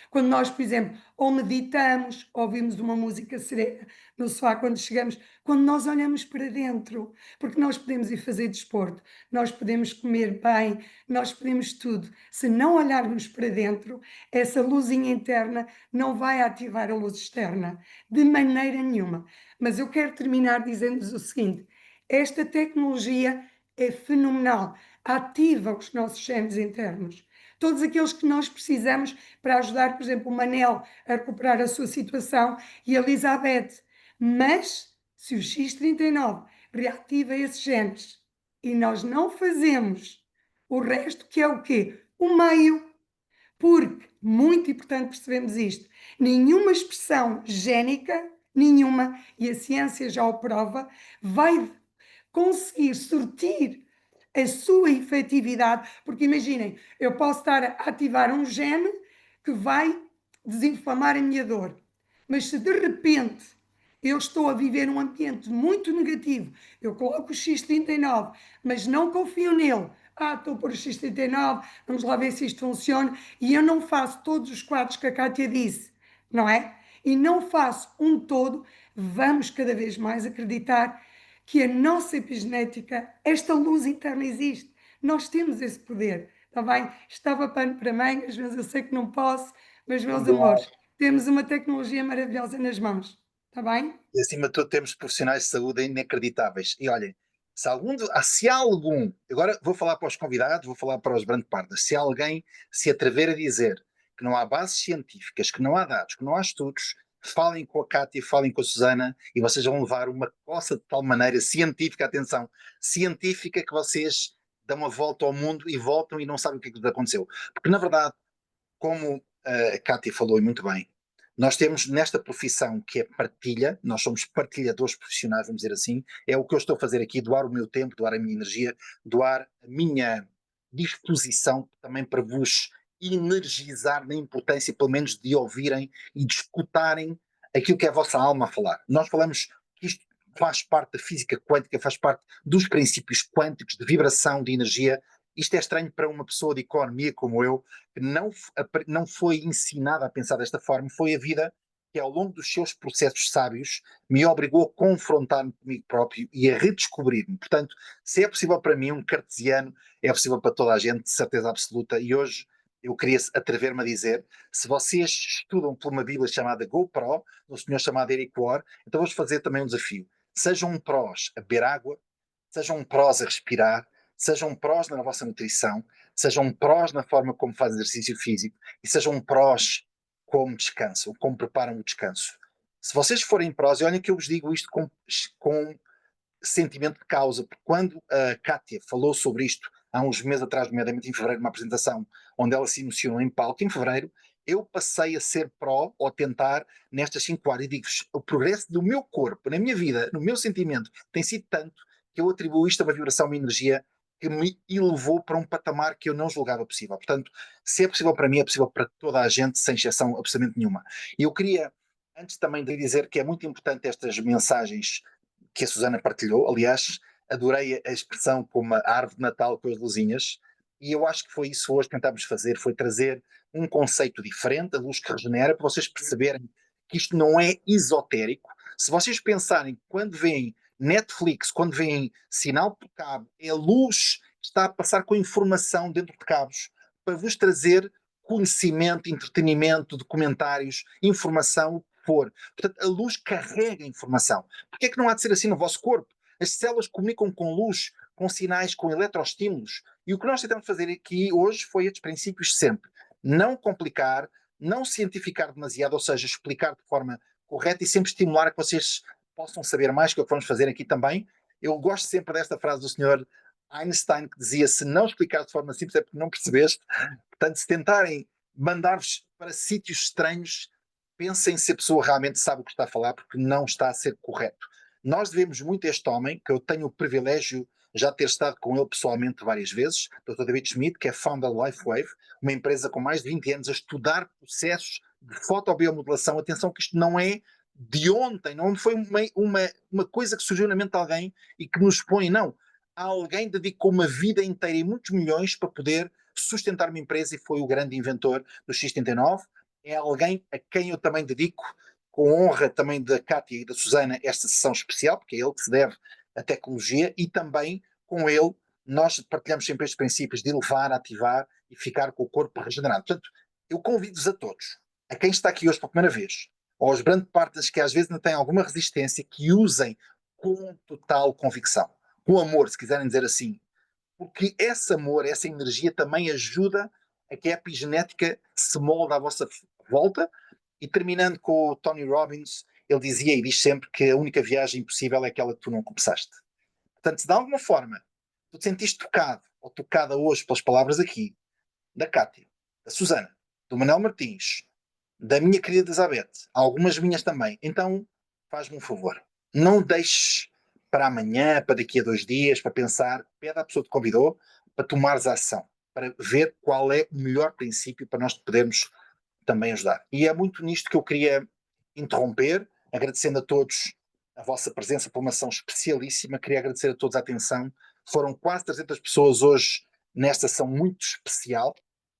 Quando nós, por exemplo, ou meditamos, ouvimos uma música serena no sofá quando chegamos, quando nós olhamos para dentro, porque nós podemos ir fazer desporto, nós podemos comer bem, nós podemos tudo. Se não olharmos para dentro, essa luzinha interna não vai ativar a luz externa, de maneira nenhuma. Mas eu quero terminar dizendo-vos o seguinte: esta tecnologia é fenomenal, ativa os nossos genes internos. Todos aqueles que nós precisamos para ajudar, por exemplo, o Manel a recuperar a sua situação e a Elizabeth. Mas, se o X39 reativa esses genes e nós não fazemos o resto, que é o quê? O meio. Porque, muito importante percebemos isto, nenhuma expressão génica, nenhuma, e a ciência já o prova, vai conseguir surtir a sua efetividade, porque imaginem, eu posso estar a ativar um gene que vai desinflamar a minha dor, mas se de repente eu estou a viver um ambiente muito negativo, eu coloco o X39, mas não confio nele, estou a pôr o X39, vamos lá ver se isto funciona, e eu não faço todos os quadros que a Cátia disse, não é? E não faço um todo, vamos cada vez mais acreditar que a nossa epigenética, esta luz interna existe. Nós temos esse poder, está bem? Estava pano para mangas, mas eu sei que não posso. Mas, meus amores, temos uma tecnologia maravilhosa nas mãos, está bem? E acima de tudo temos profissionais de saúde inacreditáveis. E olhem, se há algum, agora vou falar para os convidados, vou falar para os branco-pardas, se alguém se atrever a dizer que não há bases científicas, que não há dados, que não há estudos, falem com a Cátia, falem com a Susana e vocês vão levar uma coça de tal maneira científica, atenção, científica, que vocês dão a volta ao mundo e voltam e não sabem o que é que aconteceu. Porque na verdade, como a Cátia falou e muito bem, nós temos nesta profissão que é partilha, nós somos partilhadores profissionais, vamos dizer assim, é o que eu estou a fazer aqui, doar o meu tempo, doar a minha energia, doar a minha disposição também para vos energizar na importância, pelo menos, de ouvirem e de escutarem aquilo que é a vossa alma a falar. Nós falamos que isto faz parte da física quântica, faz parte dos princípios quânticos de vibração, de energia. Isto é estranho para uma pessoa de economia como eu, que não foi ensinada a pensar desta forma, foi a vida que ao longo dos seus processos sábios me obrigou a confrontar-me comigo próprio e a redescobrir-me. Portanto, se é possível para mim, um cartesiano, é possível para toda a gente, de certeza absoluta, e hoje eu queria atrever-me a dizer, se vocês estudam por uma Bíblia chamada GoPro, do senhor chamado Eric Ward, então vamos fazer também um desafio. Sejam prós a beber água, sejam prós a respirar, sejam prós na vossa nutrição, sejam prós na forma como fazem exercício físico e sejam prós como descansam, como preparam o descanso. Se vocês forem prós, e olhem que eu vos digo isto com sentimento de causa, porque quando a Cátia falou sobre isto há uns meses atrás, nomeadamente em fevereiro, numa apresentação onde ela se emocionou em palco, em fevereiro, eu passei a ser pró ou tentar nestas 5 áreas e digo-vos, o progresso do meu corpo, na minha vida, no meu sentimento, tem sido tanto que eu atribuo isto a uma vibração, uma energia que me elevou para um patamar que eu não julgava possível. Portanto, se é possível para mim, é possível para toda a gente, sem exceção absolutamente nenhuma. E eu queria, Antes também de dizer que é muito importante estas mensagens que a Susana partilhou, aliás, adorei a expressão como a árvore de Natal com as luzinhas, e eu acho que foi isso hoje que tentámos fazer, foi trazer um conceito diferente, a luz que regenera, para vocês perceberem que isto não é esotérico. Se vocês pensarem que quando veem Netflix, quando veem sinal por cabo, é a luz que está a passar com informação dentro de cabos para vos trazer conhecimento, entretenimento, documentários, informação, o que for. Portanto, a luz carrega informação. Porquê é que não há de ser assim no vosso corpo? As células comunicam com luz, com sinais, com eletroestímulos. E o que nós tentamos fazer aqui hoje foi estes princípios sempre. Não complicar, não cientificar demasiado, ou seja, explicar de forma correta e sempre estimular a que vocês possam saber mais, que é o que vamos fazer aqui também. Eu gosto sempre desta frase do senhor Einstein, que dizia: se não explicar de forma simples é porque não percebeste. Portanto, se tentarem mandar-vos para sítios estranhos, pensem se a pessoa realmente sabe o que está a falar, porque não está a ser correto. Nós devemos muito a este homem, que eu tenho o privilégio já de ter estado com ele pessoalmente várias vezes, Dr. David Schmidt, que é founder da LifeWave, uma empresa com mais de 20 anos a estudar processos de fotobiomodulação. Atenção que isto não é de ontem, não foi uma coisa que surgiu na mente de alguém e que nos põe, não. Alguém dedicou uma vida inteira e muitos milhões para poder sustentar uma empresa e foi o grande inventor do X39. É alguém a quem eu também dedico, com honra também da Kátia e da Susana, esta sessão especial, porque é ele que se deve a tecnologia, e também com ele nós partilhamos sempre estes princípios de elevar, ativar e ficar com o corpo regenerado. Portanto, eu convido-vos a todos, a quem está aqui hoje pela primeira vez, ou aos brand partners que às vezes ainda têm alguma resistência, que usem com total convicção, com amor, se quiserem dizer assim, porque esse amor, essa energia também ajuda a que a epigenética se molde à vossa volta. E terminando com o Tony Robbins, ele dizia e diz sempre que a única viagem possível é aquela que tu não começaste. Portanto, se de alguma forma tu te sentiste tocado ou tocada hoje pelas palavras aqui, da Cátia, da Susana, do Manuel Martins, da minha querida Elizabeth, algumas minhas também, então faz-me um favor. Não deixes para amanhã, para daqui a 2 dias, para pensar, pede à pessoa que te convidou para tomares a ação, para ver qual é o melhor princípio para nós podermos também ajudar. E é muito nisto que eu queria interromper, agradecendo a todos a vossa presença por uma ação especialíssima, queria agradecer a todos a atenção. Foram quase 300 pessoas hoje nesta ação muito especial.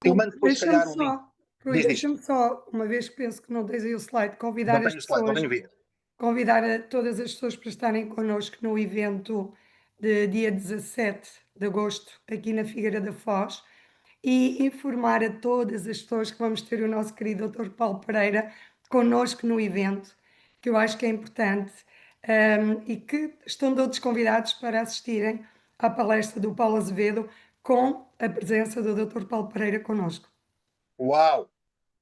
Eu mando depois, se Deixa-me calhar, um link. só, Rui, deixa-me só, uma vez que penso que não tens aí o slide, Não tenho o slide, não venho ver. convidar a todas as pessoas para estarem connosco no evento de dia 17 de agosto, aqui na Figueira da Foz, e informar a todas as pessoas que vamos ter o nosso querido Dr. Paulo Pereira connosco no evento, que eu acho que é importante, e que estão todos convidados para assistirem à palestra do Paulo Azevedo com a presença do Dr. Paulo Pereira connosco. Uau!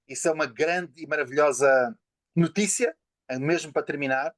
Isso é uma grande e maravilhosa notícia, mesmo para terminar.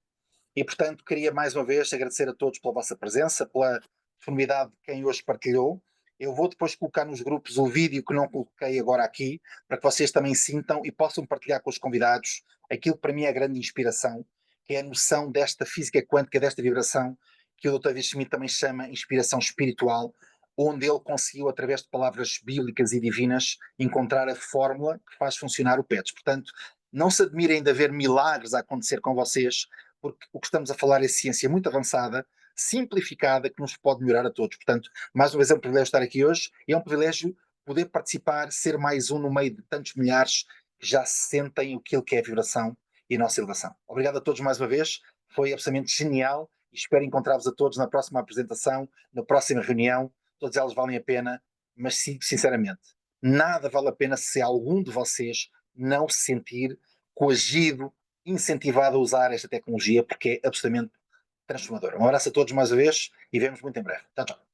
E, portanto, queria mais uma vez agradecer a todos pela vossa presença, pela disponibilidade de quem hoje partilhou. Eu vou depois colocar nos grupos o vídeo que não coloquei agora aqui, para que vocês também sintam e possam partilhar com os convidados aquilo que para mim é a grande inspiração, que é a noção desta física quântica, desta vibração, que o Dr. David Schmidt também chama inspiração espiritual, onde ele conseguiu, através de palavras bíblicas e divinas, encontrar a fórmula que faz funcionar o PETS. Portanto, não se admirem de haver milagres a acontecer com vocês, porque o que estamos a falar é ciência muito avançada, simplificada, que nos pode melhorar a todos. Portanto, mais uma vez é um privilégio estar aqui hoje e é um privilégio poder participar, ser mais um no meio de tantos milhares que já sentem aquilo que é a vibração e a nossa elevação. Obrigado a todos mais uma vez, foi absolutamente genial e espero encontrar-vos a todos na próxima apresentação, na próxima reunião. Todas elas valem a pena, mas sim, sinceramente, nada vale a pena se algum de vocês não se sentir coagido, incentivado a usar esta tecnologia, porque é absolutamente transformadora. Um abraço a todos mais uma vez e vemos muito em breve. Tchau, tchau.